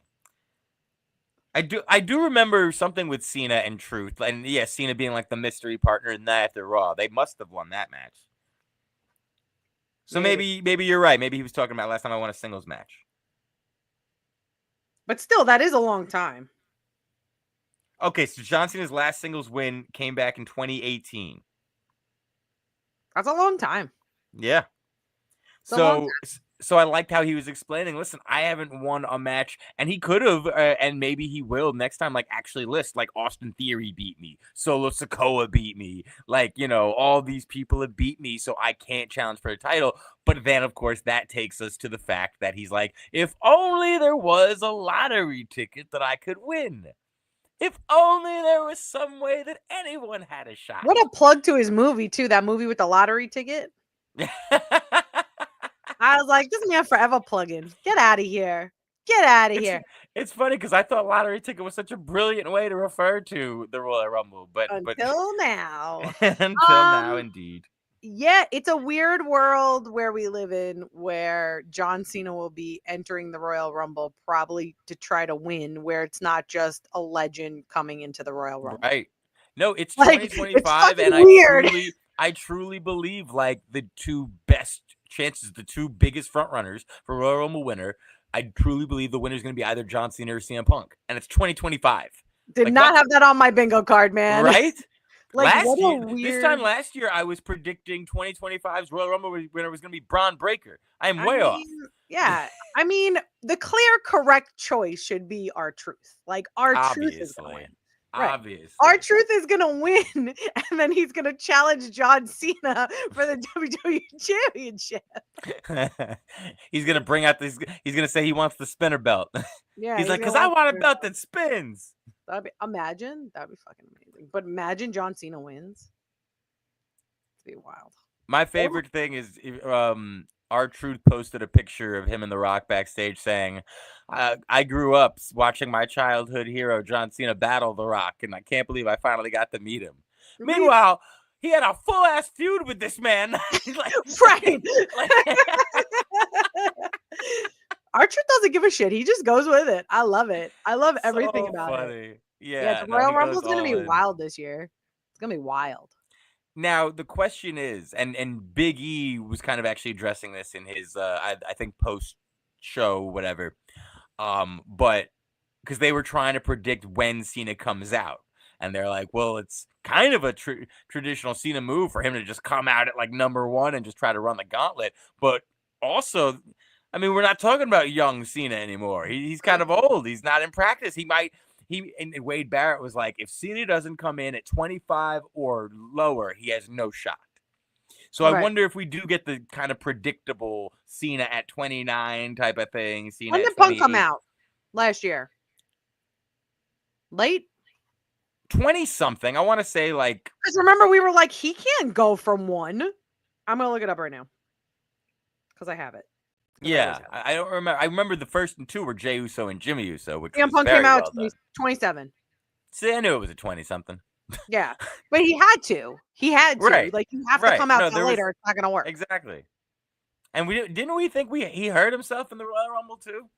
I do remember something with Cena and Truth, and yeah, Cena being like the mystery partner in that after Raw. They must have won that match. So maybe you're right. Maybe he was talking about last time I won a singles match. But still, that is a long time. Okay, so John Cena's last singles win came back in 2018. That's a long time. Yeah. So I liked how he was explaining, listen, I haven't won a match, and he could have, and maybe he will next time, like, actually list, like, Austin Theory beat me, Solo Sikoa beat me, like, all these people have beat me, so I can't challenge for the title. But then, of course, that takes us to the fact that he's like, if only there was a lottery ticket that I could win. If only there was some way that anyone had a shot. What a plug to his movie, too, that movie with the lottery ticket. I was like, this man forever plugging. Get out of here. Get out of here. It's funny because I thought lottery ticket was such a brilliant way to refer to the Royal Rumble. But until now. Until now, indeed. Yeah, it's a weird world where we live in, where John Cena will be entering the Royal Rumble probably to try to win, where it's not just a legend coming into the Royal Rumble. Right. No, it's 2025, and I truly believe like the two best chances, the two biggest front runners for Royal Rumble winner, I truly believe the winner is going to be either John Cena or CM Punk, and it's 2025 Did not have that on my bingo card, man. Right? Like, this time last year, I was predicting 2025's Royal Rumble winner was going to be Braun Breaker. I am way off. Yeah, I mean, the clear correct choice should be R-Truth. Like, R-Truth is going to win. Right. Obviously. R-Truth is going to win, and then he's going to challenge John Cena for the WWE Championship. He's going to bring out this. He's going to say he wants the spinner belt. Yeah. He's like, because I want a belt that spins. Imagine. That'd be fucking amazing. But imagine John Cena wins. It'd be wild. My favorite thing is R-Truth posted a picture of him and The Rock backstage saying, I grew up watching my childhood hero John Cena battle The Rock, and I can't believe I finally got to meet him. Meanwhile, he had a full-ass feud with this man. Right. R-Truth doesn't give a shit. He just goes with it. I love it. I love everything about it. Yeah, the Royal Rumble's going to be wild this year. It's going to be wild. Now, the question is, and Big E was kind of actually addressing this in his, I think, post-show, whatever, but because they were trying to predict when Cena comes out. And they're like, well, it's kind of a traditional Cena move for him to just come out at like number 1 and just try to run the gauntlet. But also, I mean, we're not talking about young Cena anymore. He's kind of old. He's not in practice. And Wade Barrett was like, if Cena doesn't come in at 25 or lower, he has no shot. So I wonder if we do get the kind of predictable Cena at 29 type of thing. Cena when did Punk come out? Last year. Late? 20-something. I want to say like... Because remember, we were like, he can't go from 1. I'm going to look it up right now. Because I have it. Yeah, I don't remember. I remember the first 2 were Jey Uso and Jimmy Uso, which CM Punk came out 27. See, I knew it was a 20-something. Yeah, but he had to. He had to. Right. Like, you have to come out later. It's not going to work. Exactly. And didn't we think he hurt himself in the Royal Rumble too?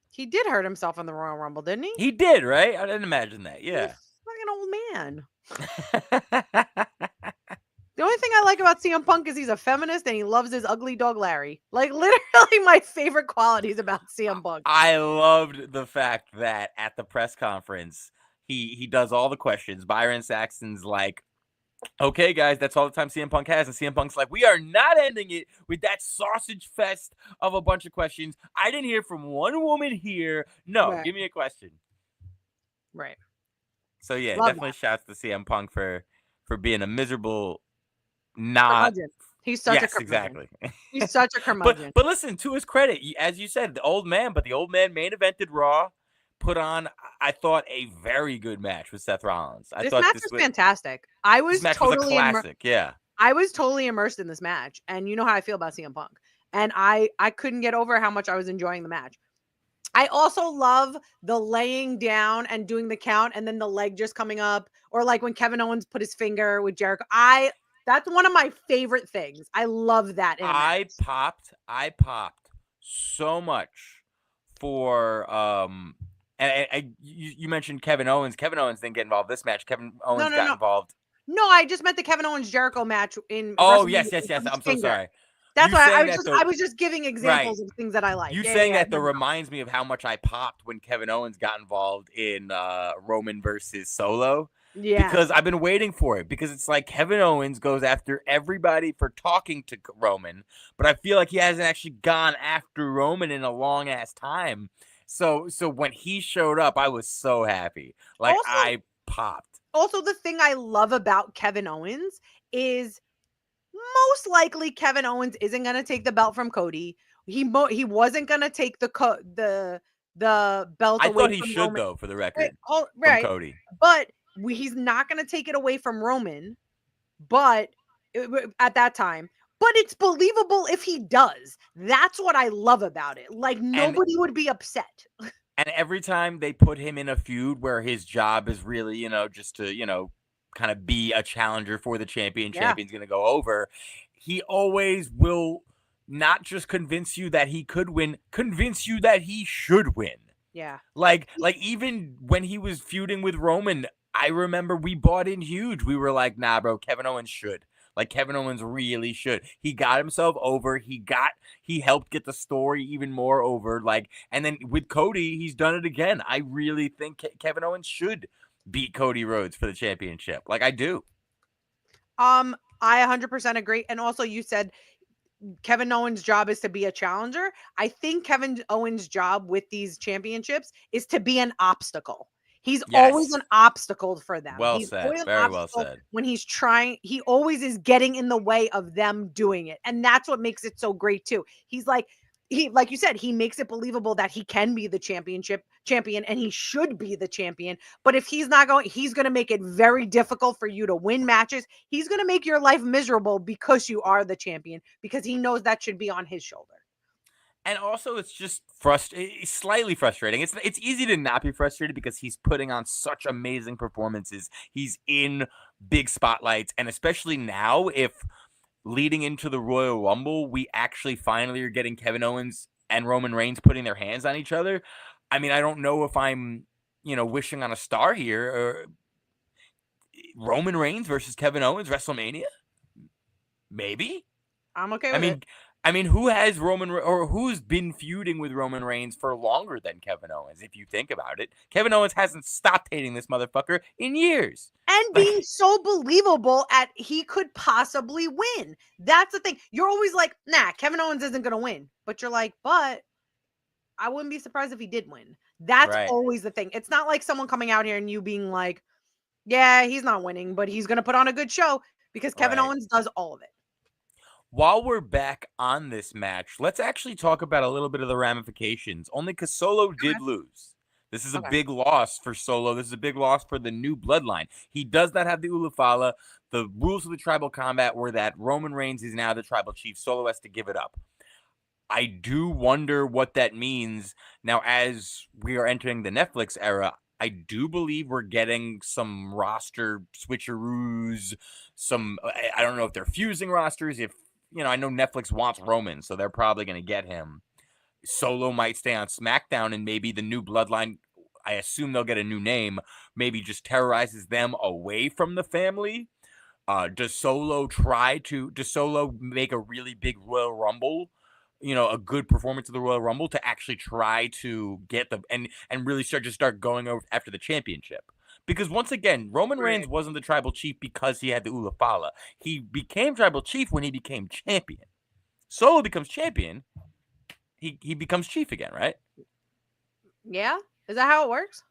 He did hurt himself in the Royal Rumble, didn't he? He did, right? I didn't imagine that. Yeah. He's like an old man. The only thing I like about CM Punk is he's a feminist and he loves his ugly dog Larry. Like, literally my favorite qualities about CM Punk. I loved the fact that at the press conference, he does all the questions. Byron Saxton's like, okay, guys, that's all the time CM Punk has. And CM Punk's like, we are not ending it with that sausage fest of a bunch of questions. I didn't hear from one woman here. No, give me a question. Right. So, yeah, definitely shouts to CM Punk for being a miserable... Curmudgeon. He's such a curmudgeon. Exactly. He's such a curmudgeon. But listen, to his credit, as you said, the old man main evented Raw, put on, I thought, a very good match with Seth Rollins. This match was fantastic. I was totally classic. I was totally immersed in this match, and you know how I feel about CM Punk, and I couldn't get over how much I was enjoying the match. I also love the laying down and doing the count, and then the leg just coming up, or like when Kevin Owens put his finger with Jericho. That's one of my favorite things. I love that. I popped so much for and you mentioned Kevin Owens. Kevin Owens didn't get involved this match. Kevin Owens got involved. No, I just meant the Kevin Owens Jericho match in. Oh yes. I'm so sorry. That's why I was just giving examples of things that I like. You saying that reminds me of how much I popped when Kevin Owens got involved in Roman versus Solo. Yeah. Because I've been waiting for it. Because it's like Kevin Owens goes after everybody for talking to Roman, but I feel like he hasn't actually gone after Roman in a long ass time. So when he showed up, I was so happy. Like I popped. Also, the thing I love about Kevin Owens is most likely Kevin Owens isn't going to take the belt from Cody. He wasn't going to take the belt I away thought he from should Roman. though, for the record. From Cody. But he's not going to take it away from Roman, but at that time, but it's believable if he does. That's what I love about it. Like nobody would be upset. And every time they put him in a feud where his job is really, just to, kind of be a challenger for the champion, champion's going to go over, he always will not just convince you that he could win, convince you that he should win. Yeah. Like even when he was feuding with Roman, I remember we bought in huge. We were like, nah, bro, Kevin Owens should. Like, Kevin Owens really should. He got himself over. He helped get the story even more over. Like, and then with Cody, he's done it again. I really think Kevin Owens should beat Cody Rhodes for the championship. Like, I do. I 100% agree. And also, you said Kevin Owens' job is to be a challenger. I think Kevin Owens' job with these championships is to be an obstacle. He's always an obstacle for them. Well said. Very well said. When he's trying, he always is getting in the way of them doing it. And that's what makes it so great too. He's like you said, he makes it believable that he can be the champion and he should be the champion. But if he's not going, he's going to make it very difficult for you to win matches. He's going to make your life miserable because you are the champion, because he knows that should be on his shoulder. And also, it's just slightly frustrating. It's easy to not be frustrated because he's putting on such amazing performances. He's in big spotlights, and especially now, if leading into the Royal Rumble, we actually finally are getting Kevin Owens and Roman Reigns putting their hands on each other. I mean, I don't know if I'm, wishing on a star here. Or Roman Reigns versus Kevin Owens, WrestleMania? Maybe. I'm okay with it. I mean, who has or who's been feuding with Roman Reigns for longer than Kevin Owens? If you think about it, Kevin Owens hasn't stopped hating this motherfucker in years. And being so believable at he could possibly win. That's the thing. You're always like, nah, Kevin Owens isn't going to win. But you're like, but I wouldn't be surprised if he did win. That's always the thing. It's not like someone coming out here and you being like, yeah, he's not winning, but he's going to put on a good show, because Kevin Owens does all of it. While we're back on this match, let's actually talk about a little bit of the ramifications, only because Solo did lose. This is a big loss for Solo. This is a big loss for the new bloodline. He does not have the Ulufala. The rules of the tribal combat were that Roman Reigns is now the tribal chief. Solo has to give it up. I do wonder what that means now as we are entering the Netflix era. I do believe we're getting some roster switcheroos. I don't know if they're fusing rosters. If, I know Netflix wants Roman, so they're probably going to get him. Solo might stay on SmackDown, and maybe the new bloodline, I assume they'll get a new name, maybe just terrorizes them away from the family. Does Solo make a really big Royal Rumble? A good performance of the Royal Rumble to actually try to get them and really start going over after the championship. Because once again, Roman Reigns wasn't the tribal chief because he had the Ulufala. He became tribal chief when he became champion. Solo becomes champion, he becomes chief again, right? Yeah? Is that how it works?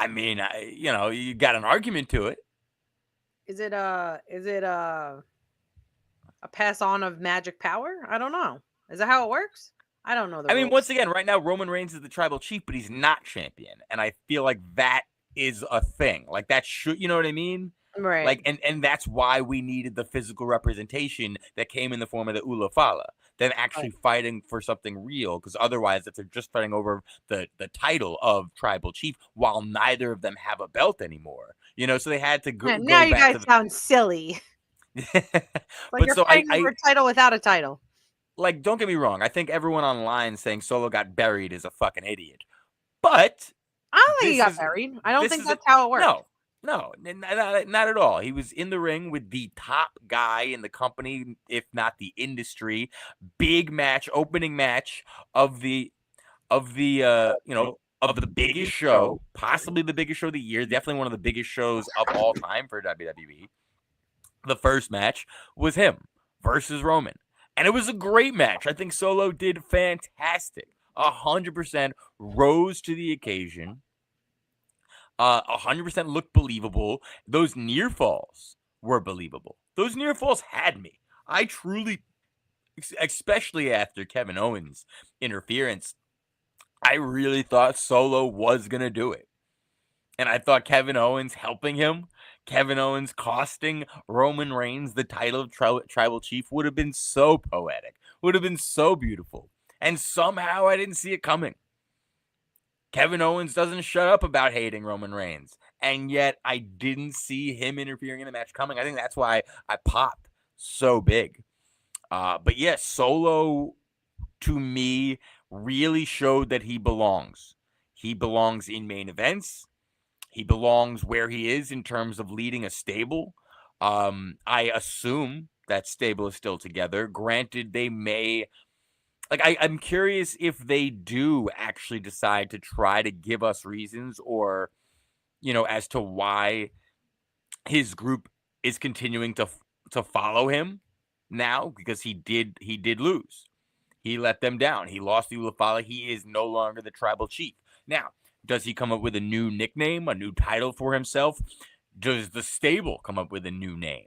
I mean, you got an argument to it. Is it a pass on of magic power? I don't know. Is that how it works? I don't know. I mean, once again, right now, Roman Reigns is the tribal chief, but he's not champion. And I feel like that is a thing. Like, that should, you know what I mean? Right. Like, and that's why we needed the physical representation that came in the form of the Ulufala. Them actually fighting for something real. Because otherwise, if they're just fighting over the title of tribal chief, while neither of them have a belt anymore. So they had to go. Yeah, now you guys sound silly. But you're fighting for a title without a title. Like, don't get me wrong. I think everyone online saying Solo got buried is a fucking idiot. But I don't think he got buried. I don't think that's how it works. No, not at all. He was in the ring with the top guy in the company, if not the industry. Big match, opening match of the biggest show, possibly the biggest show of the year, definitely one of the biggest shows of all time for WWE. The first match was him versus Roman. And it was a great match. I think Solo did fantastic. 100% rose to the occasion. 100% looked believable. Those near falls were believable. Those near falls had me. I truly, especially after Kevin Owens' interference, I really thought Solo was going to do it. And I thought Kevin Owens helping him, Kevin Owens costing Roman Reigns the title of tribal chief would have been so poetic, would have been so beautiful. And somehow I didn't see it coming. Kevin Owens doesn't shut up about hating Roman Reigns. And yet I didn't see him interfering in the match coming. I think that's why I popped so big. But yes, Solo, to me, really showed that he belongs. He belongs in main events. He belongs where he is in terms of leading a stable. I assume that stable is still together. Granted, they may... I'm curious if they do actually decide to try to give us reasons or, as to why his group is continuing to follow him now, because he did lose. He let them down. He lost the Ulufala. He is no longer the tribal chief. Now, does he come up with a new nickname, a new title for himself? Does the stable come up with a new name?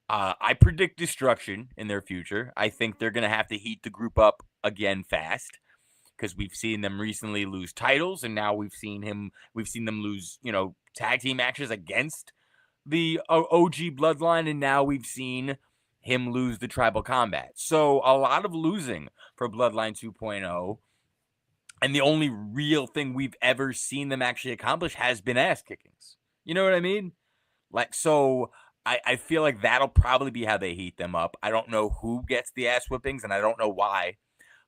I predict destruction in their future. I think they're going to have to heat the group up again fast, because we've seen them recently lose titles, and now we've seen them lose, tag team matches against the OG bloodline, and now we've seen him lose the tribal combat. So a lot of losing for Bloodline 2.0. And the only real thing we've ever seen them actually accomplish has been ass kickings. You know what I mean? So I feel like that'll probably be how they heat them up. I don't know who gets the ass whippings, and I don't know why.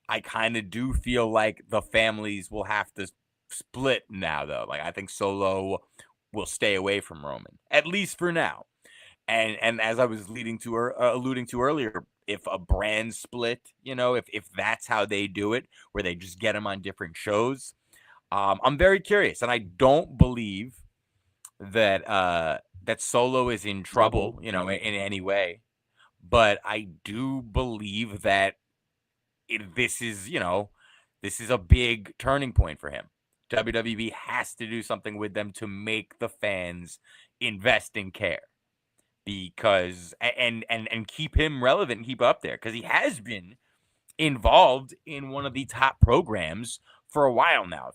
I kind of do feel like the families will have to split now, though. I think Solo will stay away from Roman, at least for now. And as I was alluding to earlier, if a brand split, if that's how they do it, where they just get him on different shows. I'm very curious, and I don't believe that that Solo is in trouble, in any way. But I do believe that this is a big turning point for him. WWE has to do something with them to make the fans invest and care, because and keep him relevant and keep up there, because he has been involved in one of the top programs for a while now,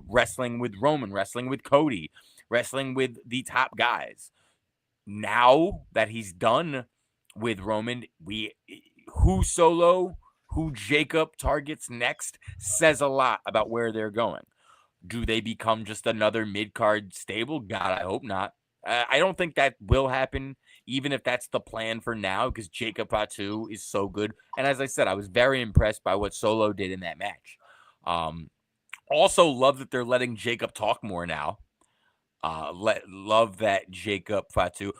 wrestling with Roman, wrestling with Cody, wrestling with the top guys. Now that he's done with Roman, who Solo, who Jacob targets next says a lot about where they're going. Do they become just another mid-card stable? God, I hope not. I don't think that will happen, even if that's the plan for now, because Jacob Fatu is so good. And as I said, I was very impressed by what Solo did in that match. Also, love that they're letting Jacob talk more now. Love that Jacob Fatu.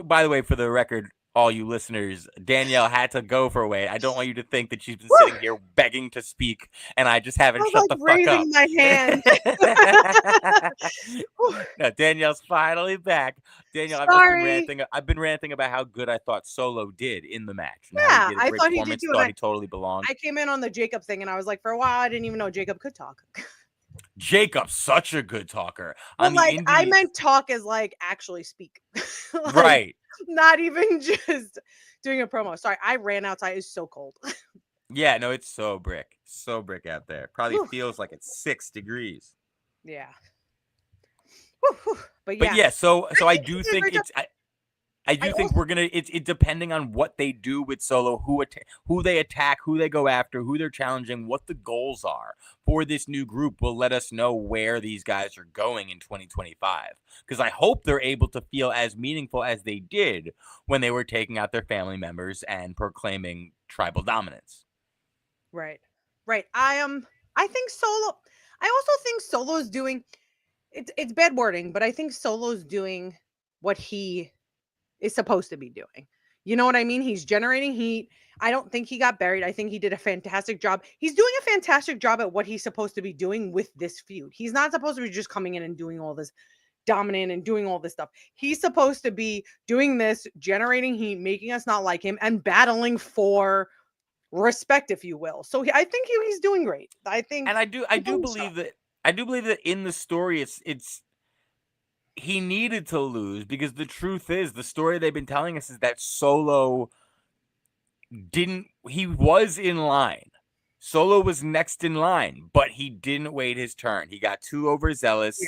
By the way, for the record, all you listeners, Danielle had to go for a way. I don't want you to think that she's been sitting here begging to speak, and I just haven't shut the fuck up. Raising my hand. No, Danielle's finally back. Danielle, I've been ranting about how good I thought Solo did in the match. Yeah, I thought he did too. Thought he totally belonged. I came in on the Jacob thing, and I was like, for a while, I didn't even know Jacob could talk. Jacob's such a good talker. But I meant talk as actually speak. Right. Not even just doing a promo. Sorry, I ran outside. It's so cold. Yeah, no, it's so brick out there. Probably feels like it's 6 degrees. Yeah. But yeah, so I do think it's I do think we're gonna. It's depending on what they do with Solo, who they attack, who they go after, who they're challenging, what the goals are for this new group will let us know where these guys are going in 2025. Because I hope they're able to feel as meaningful as they did when they were taking out their family members and proclaiming tribal dominance. Right. I think Solo. I also think Solo's doing. It's bad wording, but I think Solo's doing what he is supposed to be doing. You know what I mean? He's generating heat. I don't think he got buried. I think he did a fantastic job. He's doing a fantastic job at what he's supposed to be doing with this feud. He's not supposed to be just coming in and doing all this dominant and doing all this stuff. He's supposed to be doing this, generating heat, making us not like him, and battling for respect, if you will. So I think he's doing great. I do believe that in the story, it's he needed to lose, because the truth is, the story they've been telling us is that Solo he was in line. Solo was next in line, but he didn't wait his turn. He got too overzealous,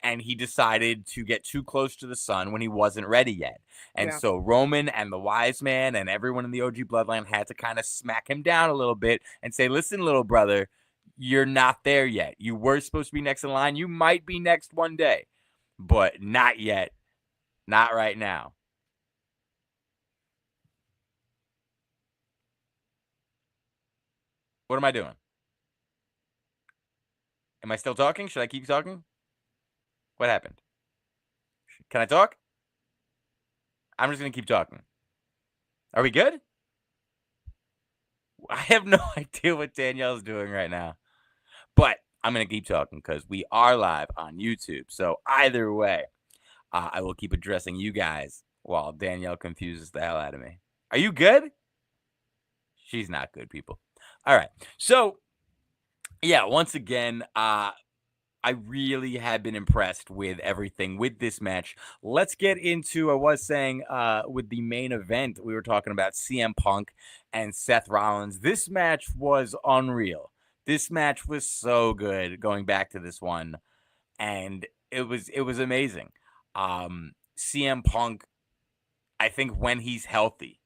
and he decided to get too close to the sun when he wasn't ready yet. And so Roman and the wise man and everyone in the OG bloodline had to kind of smack him down a little bit and say, listen, little brother, you're not there yet. You were supposed to be next in line. You might be next one day, but not yet. Not right now. What am I doing? Am I still talking? Should I keep talking? What happened? Can I talk? I'm just going to keep talking. Are we good? I have no idea what Danielle's doing right now. But I'm going to keep talking because we are live on YouTube. So either way, I will keep addressing you guys while Danielle confuses the hell out of me. Are you good? She's not good, people. All right. So, yeah, once again, I really have been impressed with everything with this match. Let's get into, I was saying, with the main event, we were talking about CM Punk and Seth Rollins. This match was unreal. This match was so good, going back to this one, and it was amazing. CM Punk, I think when he's healthy,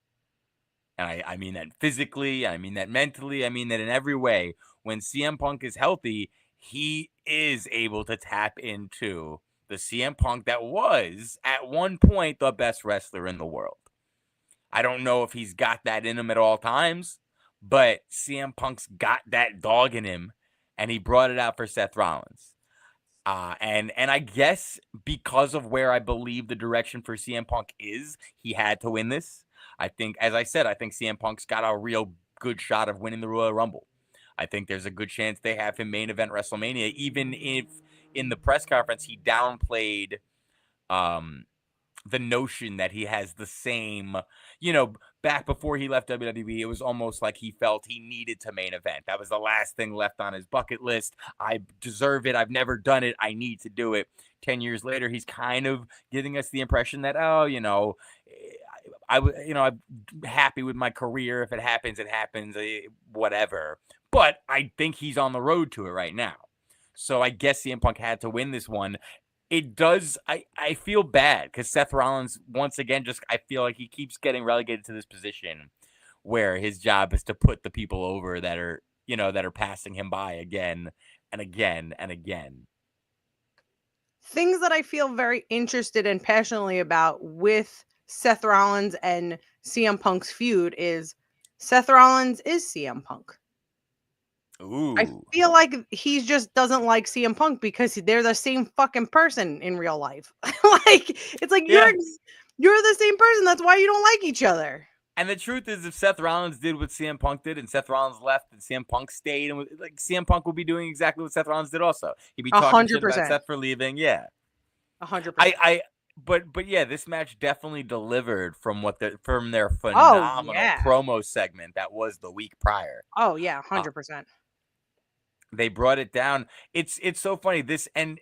and I mean that physically, I mean that mentally, I mean that in every way, when CM Punk is healthy, he is able to tap into the CM Punk that was, at one point, the best wrestler in the world. I don't know if he's got that in him at all times, but CM Punk's got that dog in him, and he brought it out for Seth Rollins. And I guess because of where I believe the direction for CM Punk is, he had to win this. I think, as I said, I think CM Punk's got a real good shot of winning the Royal Rumble. I think there's a good chance they have him main event WrestleMania, even if in the press conference he downplayed the notion that he has the same, back before he left WWE, it was almost like he felt he needed to main event. That was the last thing left on his bucket list. I deserve it. I've never done it. I need to do it. 10 years later, he's kind of giving us the impression that, I'm happy with my career. If it happens, it happens, whatever. But I think he's on the road to it right now. So I guess CM Punk had to win this one. It does. I feel bad because Seth Rollins, once again, I feel like he keeps getting relegated to this position where his job is to put the people over that are passing him by again and again and again. Things that I feel very interested and passionately about with Seth Rollins and CM Punk's feud is Seth Rollins is CM Punk. Ooh. I feel like he just doesn't like CM Punk because they're the same fucking person in real life. It's like you're the same person. That's why you don't like each other. And the truth is, if Seth Rollins did what CM Punk did, and Seth Rollins left, and CM Punk stayed, and CM Punk would be doing exactly what Seth Rollins did. Also, he'd be talking shit about Seth for leaving. Yeah, 100%. But yeah, this match definitely delivered from their phenomenal promo segment that was the week prior. Oh yeah, 100%. They brought it down. It's so funny. And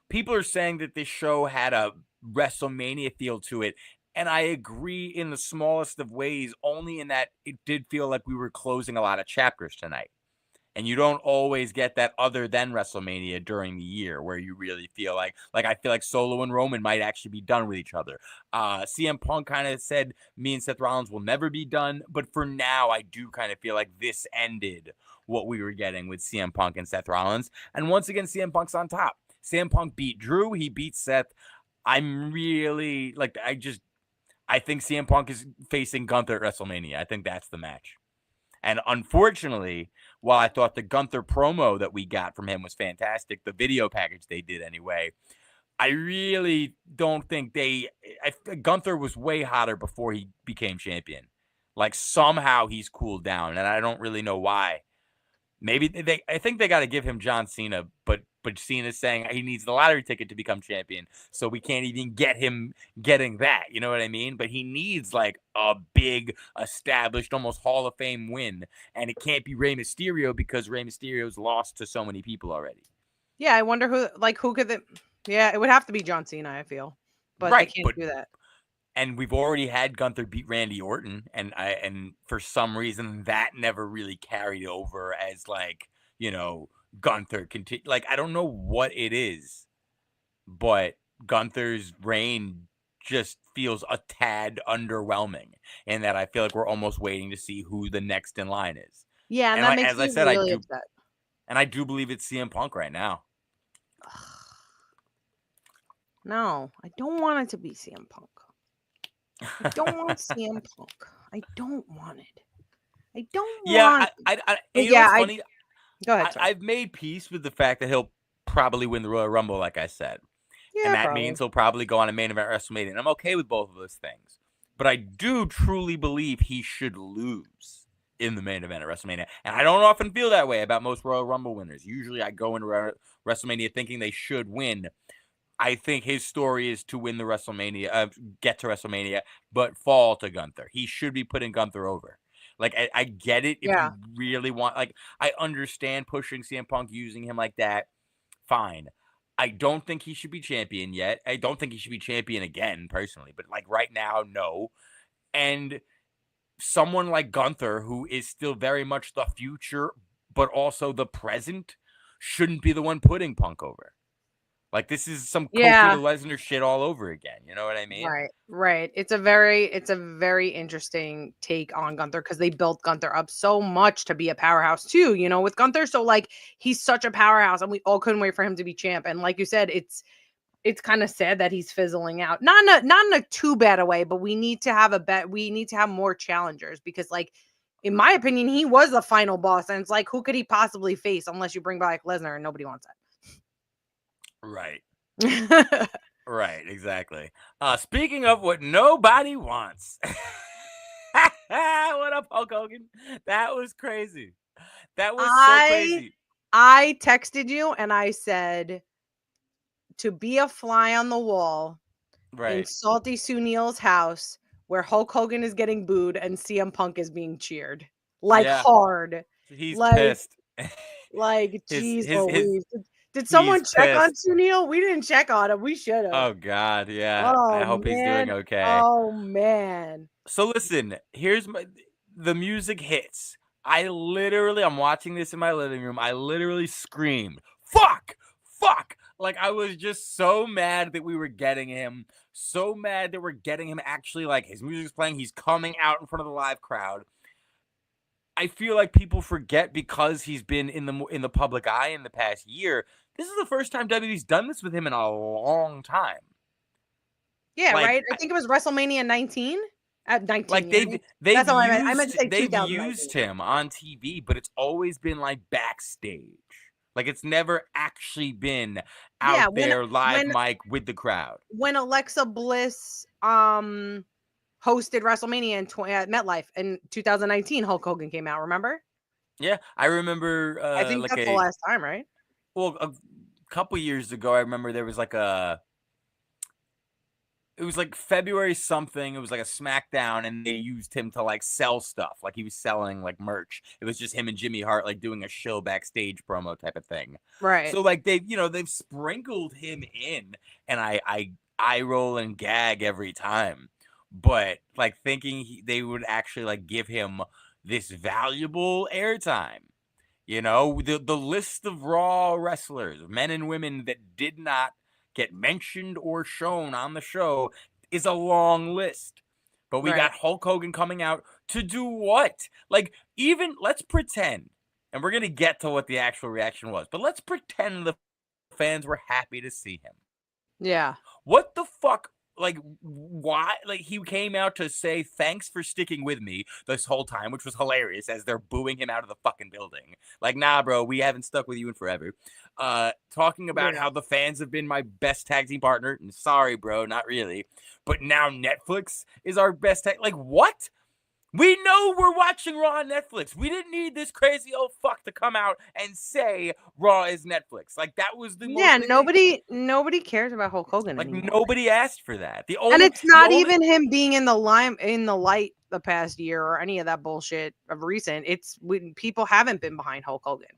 people are saying that this show had a WrestleMania feel to it. And I agree in the smallest of ways, only in that it did feel like we were closing a lot of chapters tonight. And you don't always get that other than WrestleMania during the year where you really feel like I feel like Solo and Roman might actually be done with each other. CM Punk kind of said me and Seth Rollins will never be done. But for now, I do kind of feel like this ended what we were getting with CM Punk and Seth Rollins. And once again, CM Punk's on top. CM Punk beat Drew. He beat Seth. I'm really I think CM Punk is facing Gunther at WrestleMania. I think that's the match. And unfortunately, while I thought the Gunther promo that we got from him was fantastic, the video package they did anyway, I really don't think Gunther was way hotter before he became champion. Like somehow he's cooled down, and I don't really know why. Maybe I think they got to give him John Cena, but Cena's saying he needs the lottery ticket to become champion, so we can't even get him getting that. You know what I mean? But he needs like a big, established, almost Hall of Fame win, and it can't be Rey Mysterio because Rey Mysterio's lost to so many people already. Yeah, I wonder who could. Yeah, it would have to be John Cena, I feel, but they can't do that. And we've already had Gunther beat Randy Orton, and for some reason that never really carried over as Gunther continue. I don't know what it is, but Gunther's reign just feels a tad underwhelming, in that I feel like we're almost waiting to see who the next in line is. Yeah, and that makes me really upset. And I do believe it's CM Punk right now. No, I don't want it to be CM Punk. I don't want CM Punk. I don't want it. I don't want it. Funny? Go ahead. Sorry. I've made peace with the fact that he'll probably win the Royal Rumble, like I said. Yeah, and that means he'll probably go on a main event WrestleMania. And I'm okay with both of those things. But I do truly believe he should lose in the main event at WrestleMania. And I don't often feel that way about most Royal Rumble winners. Usually I go into WrestleMania thinking they should win. I think his story is to win the WrestleMania, get to WrestleMania, but fall to Gunther. He should be putting Gunther over. I get it if you really want. I understand pushing CM Punk, using him like that. Fine. I don't think he should be champion yet. I don't think he should be champion again, personally. But right now, no. And someone like Gunther, who is still very much the future, but also the present, shouldn't be the one putting Punk over. This is some Kofi to Lesnar shit all over again. You know what I mean? Right. It's a very interesting take on Gunther because they built Gunther up so much to be a powerhouse too, with Gunther. So he's such a powerhouse and we all couldn't wait for him to be champ. And like you said, it's kind of sad that he's fizzling out. Not in a too bad a way, but we need to have more challengers because in my opinion, he was the final boss. And it's who could he possibly face unless you bring back Lesnar, and nobody wants that. Right. Right, exactly. Speaking of what nobody wants. What up, Hulk Hogan? That was crazy. That was so crazy. I texted you and I said to be a fly on the wall in Right. Salty Sue Neal's house where Hulk Hogan is getting booed and CM Punk is being cheered. Like Yeah. hard. He's Like pissed. geez his Louise. Did he's someone check on pissed. Sue Neal? We didn't check on him. We should have. Oh God, yeah. I Oh hope he's man. doing okay. Oh man. So listen, here's the music hits. I'm watching this in my living room. I literally screamed, "Fuck! Fuck!" Like I was just so mad that we were getting him. So mad that we're getting him actually, like, his music's playing, he's coming out in front of the live crowd. I feel like people forget because he's been in the public eye in the past year. This is the first time WWE's done this with him in a long time. Yeah, Like, right. I think it was WrestleMania 19. At 19. like they've they've all I meant. I meant to say they've 2019. used him on TV, but it's always been like backstage. Like it's never actually been out there live mic with the crowd. When Alexa Bliss hosted WrestleMania at MetLife in 2019, Hulk Hogan came out, remember? Yeah, I remember I think like that's the last time, right? Well, a couple years ago I remember there was like it was like February something. It was like a SmackDown, and they used him to like sell stuff. Like he was selling like merch. It was just him and Jimmy Hart like doing a show backstage promo type of thing. Right. So like they've sprinkled him in, and I roll and gag every time. But like thinking they would actually like give him this valuable airtime. You know, the list of Raw wrestlers, men and women that did not get mentioned or shown on the show is a long list. But we got Hulk Hogan coming out to do what? Like, even let's pretend, and we're going to get to what the actual reaction was, but let's pretend the fans were happy to see him. Yeah. What the fuck? Like, why? Like, he came out to say thanks for sticking with me this whole time, which was hilarious as they're booing him out of the fucking building. Like, nah, bro, we haven't stuck with you in forever. Talking about how the fans have been my best tag team partner. And sorry, bro, not really. But now Netflix is our best tag. Like, what? We know we're watching Raw on Netflix. We didn't need this crazy old fuck to come out and say Raw is Netflix. Like that was the most nobody cares about Hulk Hogan like anymore. nobody asked for that. And it's not even him being in the light the past year or any of that bullshit of recent. It's when people haven't been behind Hulk Hogan.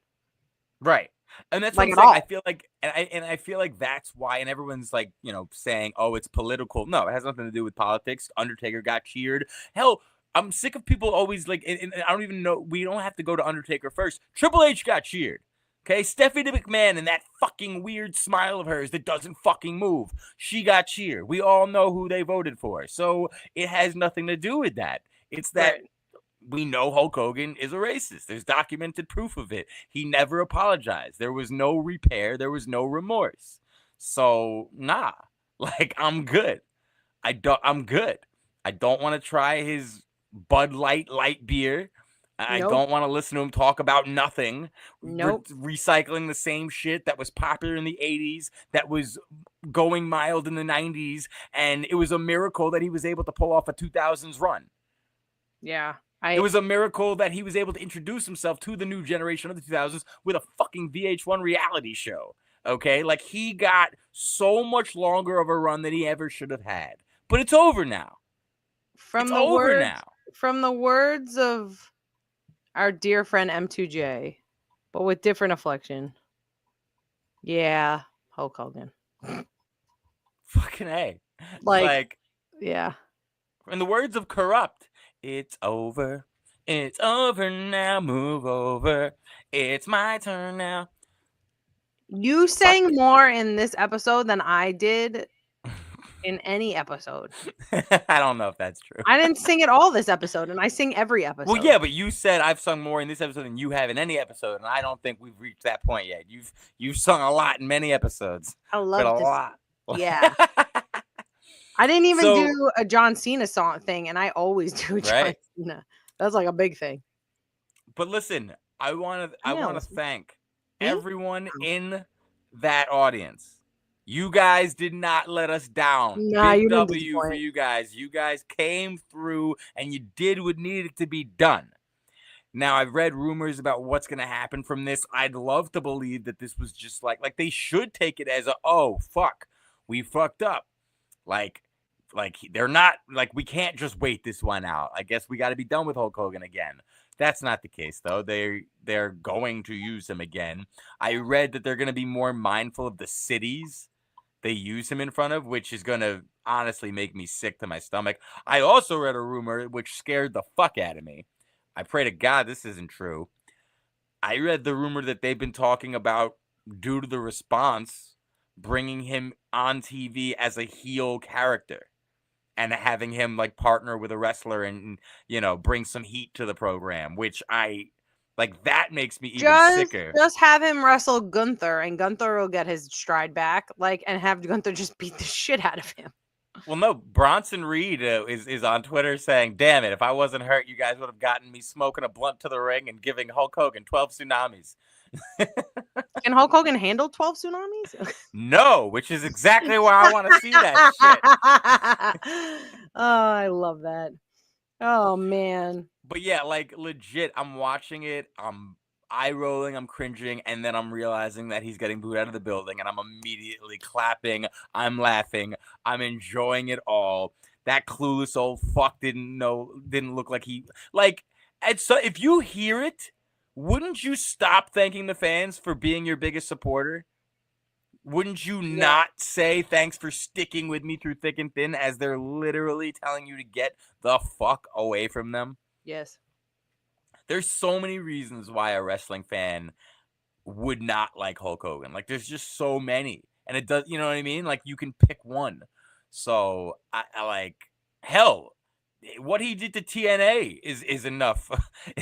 Right. And that's like what I'm saying. I feel like and I feel like that's why, and everyone's like, you know, saying, oh, it's political. No, it has nothing to do with politics. Undertaker got cheered. Hell, I'm sick of people always like, and I don't even know, we don't have to go to Undertaker first. Triple H got cheered. Okay, Stephanie McMahon and that fucking weird smile of hers that doesn't fucking move. She got cheered. We all know who they voted for. So it has nothing to do with that. It's that we know Hulk Hogan is a racist. There's documented proof of it. He never apologized. There was no repair. There was no remorse. So, nah. Like, I'm good. I'm good. I don't want to try his Bud Light light beer. I don't want to listen to him talk about nothing. Recycling the same shit that was popular in the 80s, that was going mild in the 90s, and it was a miracle that he was able to pull off a 2000s run. Yeah. It was a miracle that he was able to introduce himself to the new generation of the 2000s with a fucking VH1 reality show. Okay? Like, he got so much longer of a run than he ever should have had. But it's over now. From the words of our dear friend M2J, but with different inflection. Yeah, Hulk Hogan. Fucking A. Like, yeah. In the words of Corrupt, it's over. It's over now. Move over. It's my turn now. You sang more in this episode than I did in any episode. I don't know if that's true. I didn't sing it all this episode, and I sing every episode. Well, yeah, but you said I've sung more in this episode than you have in any episode, and I don't think we've reached that point yet. You've sung a lot in many episodes. I love a lot. Yeah. I didn't even do a John Cena song thing, and I always do John Cena. That's like a big thing. But listen, I want to thank everyone in that audience. You guys did not let us down. Nah, Big you didn't W for disappoint. you guys. You guys came through and you did what needed to be done. Now, I've read rumors about what's going to happen from this. I'd love to believe that this was just like they should take it as a, oh, fuck, we fucked up. Like they're not, like, we can't just wait this one out. I guess we got to be done with Hulk Hogan again. That's not the case, though. They're going to use him again. I read that they're going to be more mindful of the cities they use him in front of, which is going to honestly make me sick to my stomach. I also read a rumor which scared the fuck out of me. I pray to God this isn't true. I read the rumor that they've been talking about, due to the response, bringing him on TV as a heel character and having him like partner with a wrestler and, you know, bring some heat to the program, which that makes me even sicker. Just have him wrestle Gunther, and Gunther will get his stride back, and have Gunther just beat the shit out of him. Well, no, Bronson Reed is on Twitter saying, damn it, if I wasn't hurt, you guys would have gotten me smoking a blunt to the ring and giving Hulk Hogan 12 tsunamis. Can Hulk Hogan handle 12 tsunamis? No, which is exactly why I want to see that shit. Oh, I love that. Oh, man. But yeah, like, legit, I'm watching it, I'm eye rolling, I'm cringing, and then I'm realizing that he's getting booed out of the building, and I'm immediately clapping, I'm laughing, I'm enjoying it all. That clueless old fuck didn't look like he, like, and so if you hear it, wouldn't you stop thanking the fans for being your biggest supporter? Wouldn't you not say thanks for sticking with me through thick and thin, as they're literally telling you to get the fuck away from them? Yes. There's so many reasons why a wrestling fan would not like Hulk Hogan. Like, there's just so many. And it does, you know what I mean? Like, you can pick one. So, I like, hell, what he did to TNA is enough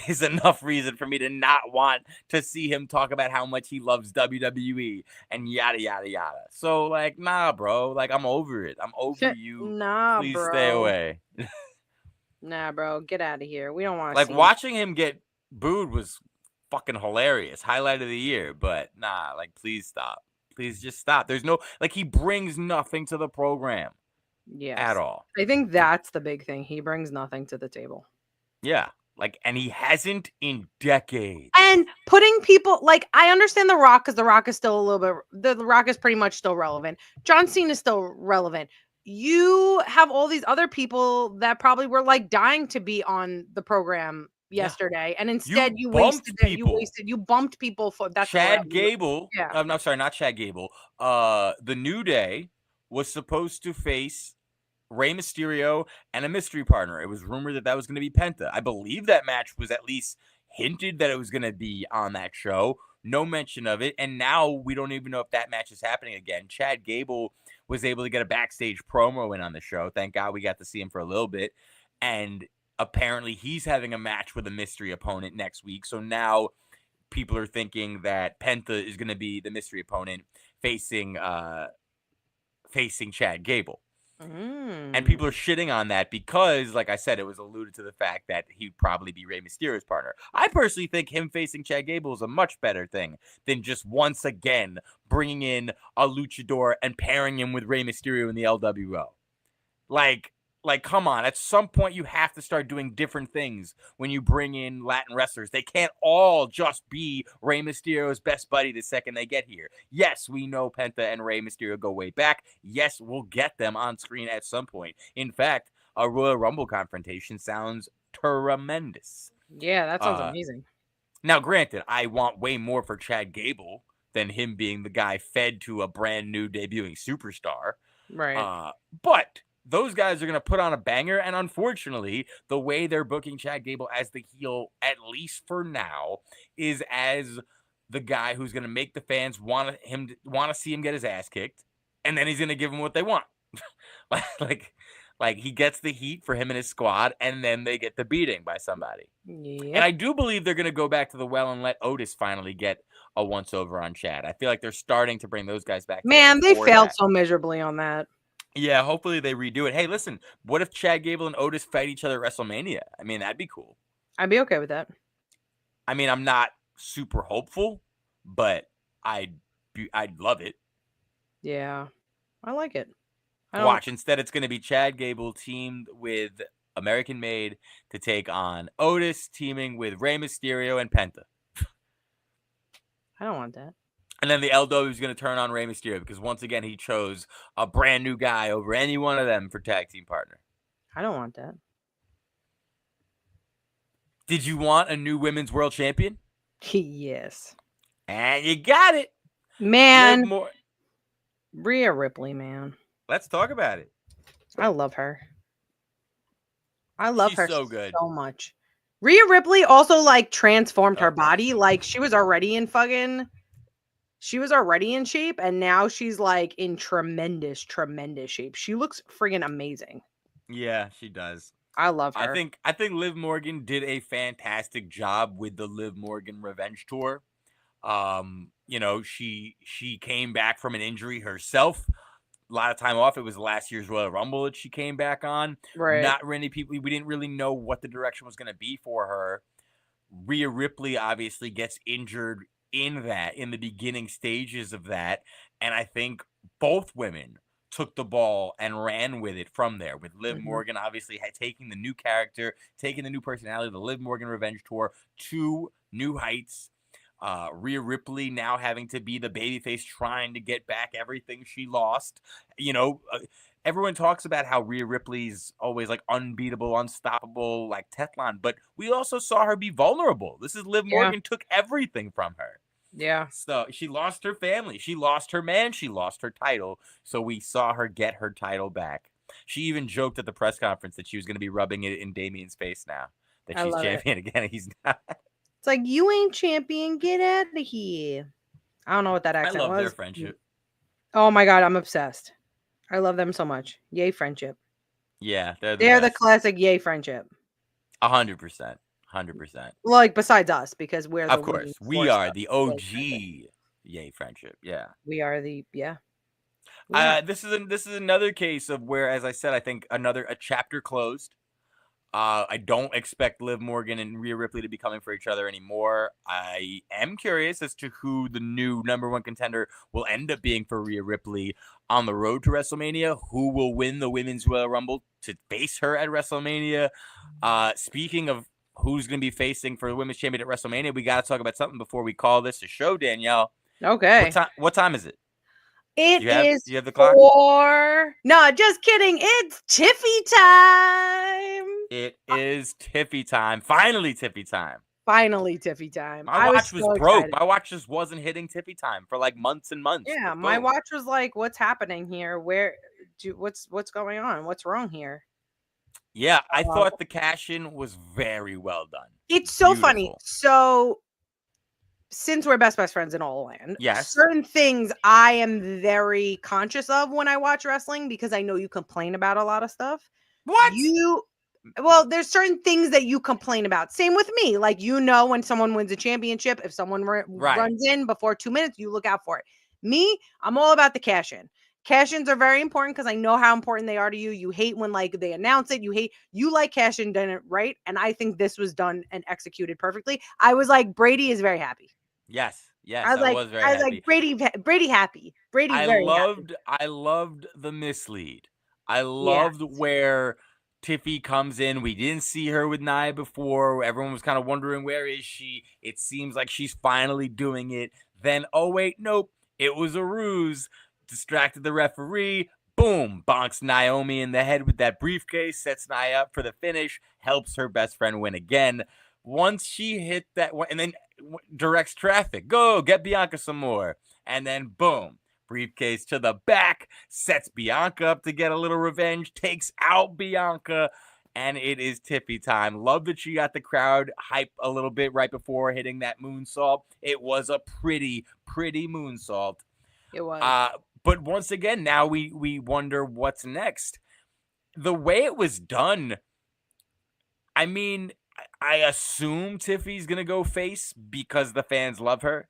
is enough reason for me to not want to see him talk about how much he loves WWE and yada yada yada. So, like, nah, bro. Like, I'm over it. I'm over you. Nah, Please bro. stay away. Nah, bro. Get out of here. We don't want to like, see watching him get booed was fucking hilarious. Highlight of the year. But nah, like, please stop. Please just stop. There's no, like, he brings nothing to the program. Yes. At all. I think that's the big thing. He brings nothing to the table. Yeah. Like, and he hasn't in decades. And putting people, like, I understand The Rock, because The Rock is still a little bit, The Rock is pretty much still relevant. John Cena is still relevant. You have all these other people that probably were like dying to be on the program yesterday, and instead you wasted people. You bumped people for that. Chad Gable. Yeah. I'm sorry, not Chad Gable. The New Day was supposed to face Rey Mysterio and a mystery partner. It was rumored that was going to be Penta. I believe that match was at least hinted that it was going to be on that show. No mention of it. And now we don't even know if that match is happening again. Chad Gable was able to get a backstage promo in on the show. Thank God we got to see him for a little bit. And apparently he's having a match with a mystery opponent next week. So now people are thinking that Penta is going to be the mystery opponent facing Chad Gable. And people are shitting on that because, like I said, it was alluded to the fact that he'd probably be Rey Mysterio's partner. I personally think him facing Chad Gable is a much better thing than just once again bringing in a luchador and pairing him with Rey Mysterio in the LWO. Like, come on. At some point, you have to start doing different things when you bring in Latin wrestlers. They can't all just be Rey Mysterio's best buddy the second they get here. Yes, we know Penta and Rey Mysterio go way back. Yes, we'll get them on screen at some point. In fact, a Royal Rumble confrontation sounds tremendous. Yeah, that sounds amazing. Now, granted, I want way more for Chad Gable than him being the guy fed to a brand new debuting superstar. Right. But those guys are going to put on a banger, and unfortunately, the way they're booking Chad Gable as the heel, at least for now, is as the guy who's going to make the fans want to see him get his ass kicked, and then he's going to give them what they want. like he gets the heat for him and his squad, and then they get the beating by somebody. Yep. And I do believe they're going to go back to the well and let Otis finally get a once-over on Chad. I feel like they're starting to bring those guys back. Man, they failed so miserably on that. Yeah, hopefully they redo it. Hey, listen, what if Chad Gable and Otis fight each other at WrestleMania? I mean, that'd be cool. I'd be okay with that. I mean, I'm not super hopeful, but I'd love it. Yeah, I like it. I don't. Watch. Instead, it's going to be Chad Gable teamed with American Made to take on Otis, teaming with Rey Mysterio and Penta. I don't want that. And then the LW is going to turn on Rey Mysterio because once again he chose a brand new guy over any one of them for tag team partner. I don't want that. Did you want a new women's world champion? Yes. And you got it. Man. More. Rhea Ripley, man. Let's talk about it. I love her. I love She's her so good. So much. Rhea Ripley also like transformed her body. Like she was already in shape and now she's like in tremendous shape. She looks friggin' amazing. Yeah, she does. I love her. I think Liv Morgan did a fantastic job with the Liv Morgan Revenge Tour. You know, she came back from an injury herself. A lot of time off. It was last year's Royal Rumble that she came back on. Right. Not many people. We didn't really know what the direction was going to be for her. Rhea Ripley obviously gets injured in the beginning stages of that, and I think both women took the ball and ran with it from there. With Liv Morgan obviously taking the new character, taking the new personality, the Liv Morgan Revenge Tour to new heights. Rhea Ripley now having to be the babyface, trying to get back everything she lost. You know, everyone talks about how Rhea Ripley's always like unbeatable, unstoppable, like Teflon, but we also saw her be vulnerable. This is Liv Morgan took everything from her. Yeah. So she lost her family, she lost her man, she lost her title. So we saw her get her title back. She even joked at the press conference that she was going to be rubbing it in Damien's face now that she's champion again. And he's not. It's like, you ain't champion. Get out of here. I don't know what that accent was. I love their friendship. Oh my God, I'm obsessed. I love them so much. Yay, friendship. Yeah, they're the classic yay friendship. 100%. 100%. Like, besides us, because we're the of course. We are the OG yay friendship. Yeah. We are the This is another case of where, as I said, I think a chapter closed. I don't expect Liv Morgan and Rhea Ripley to be coming for each other anymore. I am curious as to who the new number one contender will end up being for Rhea Ripley on the road to WrestleMania. Who will win the Women's Royal Rumble to face her at WrestleMania? Speaking of who's going to be facing for the Women's Champion at WrestleMania, we got to talk about something before we call this a show, Danielle. Okay. What time is it? You have the clock? No, just kidding. It's Tiffy time. It is Tiffy time. Finally Tiffy time. Finally Tiffy time. My watch was broke. Excited. My watch just wasn't hitting Tiffy time for like months and months. Yeah, my watch was like, what's happening here? What's going on? What's wrong here? Yeah, I thought the cash-in was very well done. It's so funny. So since we're best friends in all land, yes, certain things I am very conscious of when I watch wrestling because I know you complain about a lot of stuff. What? Well, there's certain things that you complain about. Same with me. Like, you know, when someone wins a championship, if someone runs in before 2 minutes, you look out for it. Me, I'm all about the cash-in. Cash-ins are very important because I know how important they are to you. You hate when like they announce it. You like cash-in done it right. And I think this was done and executed perfectly. I was like, Brady is very happy. Yes. I was very happy. Like, Brady happy. Brady very happy. I loved the mislead. I loved where Tiffy comes in. We didn't see her with Nia before. Everyone was kind of wondering, where is she? It seems like she's finally doing it. Then, oh wait, nope. It was a ruse. Distracted the referee. Boom. Bonks Naomi in the head with that briefcase. Sets Nia up for the finish. Helps her best friend win again. Once she hit that one, and then directs traffic. Go, get Bianca some more. And then, boom. Briefcase to the back. Sets Bianca up to get a little revenge. Takes out Bianca. And it is Tiffy time. Love that she got the crowd hype a little bit right before hitting that moonsault. It was a pretty moonsault. It was. But once again, now we wonder what's next. The way it was done, I mean, I assume Tiffy's going to go face because the fans love her.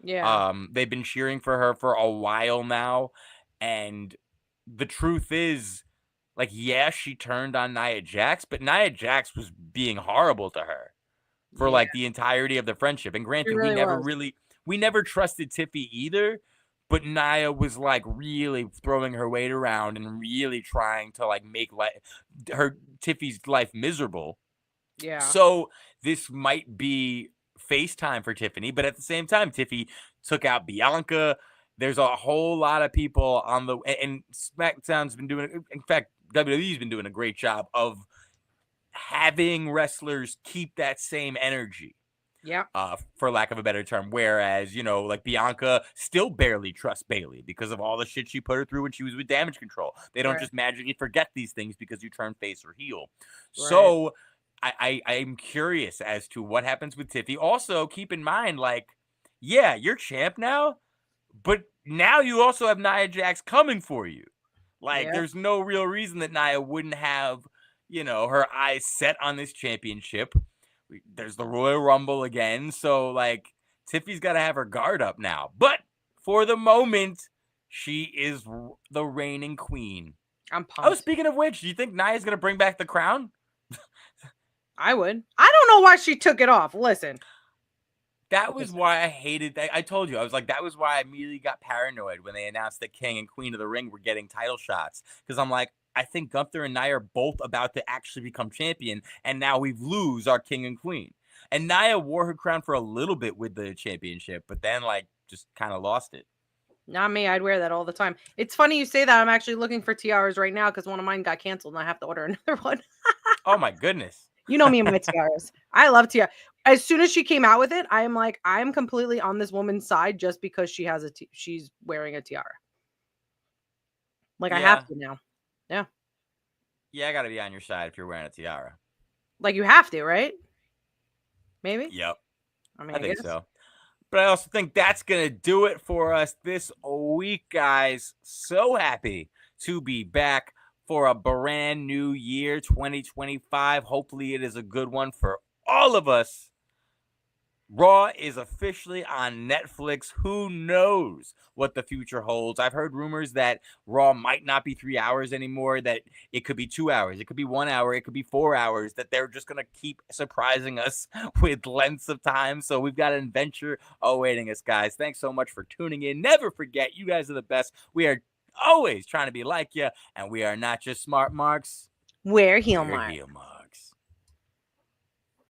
Yeah. They've been cheering for her for a while now. And the truth is, like, yeah, she turned on Nia Jax, but Nia Jax was being horrible to her for like the entirety of the friendship. And granted, we never trusted Tiffy either. but Nia was like really throwing her weight around and really trying to like make Tiffy's life miserable. Yeah. So this might be FaceTime for Tiffany, but at the same time, Tiffy took out Bianca. There's a whole lot of people on the, and SmackDown's been doing, in fact, WWE's been doing a great job of having wrestlers keep that same energy. Yeah. For lack of a better term. Whereas, you know, like Bianca still barely trusts Bayley because of all the shit she put her through when she was with Damage Control. They don't just magically forget these things because you turn face or heel. Right. So I'm curious as to what happens with Tiffy. Also, keep in mind, like, yeah, you're champ now, but now you also have Nia Jax coming for you. Like, there's no real reason that Nia wouldn't have, you know, her eyes set on this championship. There's the Royal Rumble again. So, like, Tiffy's got to have her guard up now. But for the moment, she is the reigning queen. I'm pumped. Oh, speaking of which, do you think Nia's going to bring back the crown? I would. I don't know why she took it off. Listen. That was why I hated that. I told you. I was like, that was why I immediately got paranoid when they announced that King and Queen of the Ring were getting title shots. Because I'm like, I think Gunther and Nia are both about to actually become champion, and now we lose our king and queen. And Nia wore her crown for a little bit with the championship, but then like just kind of lost it. Not me. I'd wear that all the time. It's funny you say that. I'm actually looking for tiaras right now because one of mine got canceled and I have to order another one. Oh my goodness. You know me and my tiaras. I love tiara. As soon as she came out with it, I am like, I am completely on this woman's side just because she has she's wearing a tiara. Like I have to now. Yeah. Yeah, I got to be on your side if you're wearing a tiara. Like you have to, right? Maybe? Yep. I mean, I think so. But I also think that's going to do it for us this week, guys. So happy to be back for a brand new year, 2025. Hopefully it is a good one for all of us. Raw is officially on Netflix. Who knows what the future holds? I've heard rumors that Raw might not be 3 hours anymore, that it could be 2 hours, it could be 1 hour, it could be 4 hours, that they're just going to keep surprising us with lengths of time. So we've got an adventure awaiting us, guys. Thanks so much for tuning in. Never forget, you guys are the best. We are always trying to be like you, and we are not just smart marks. We're heel marks.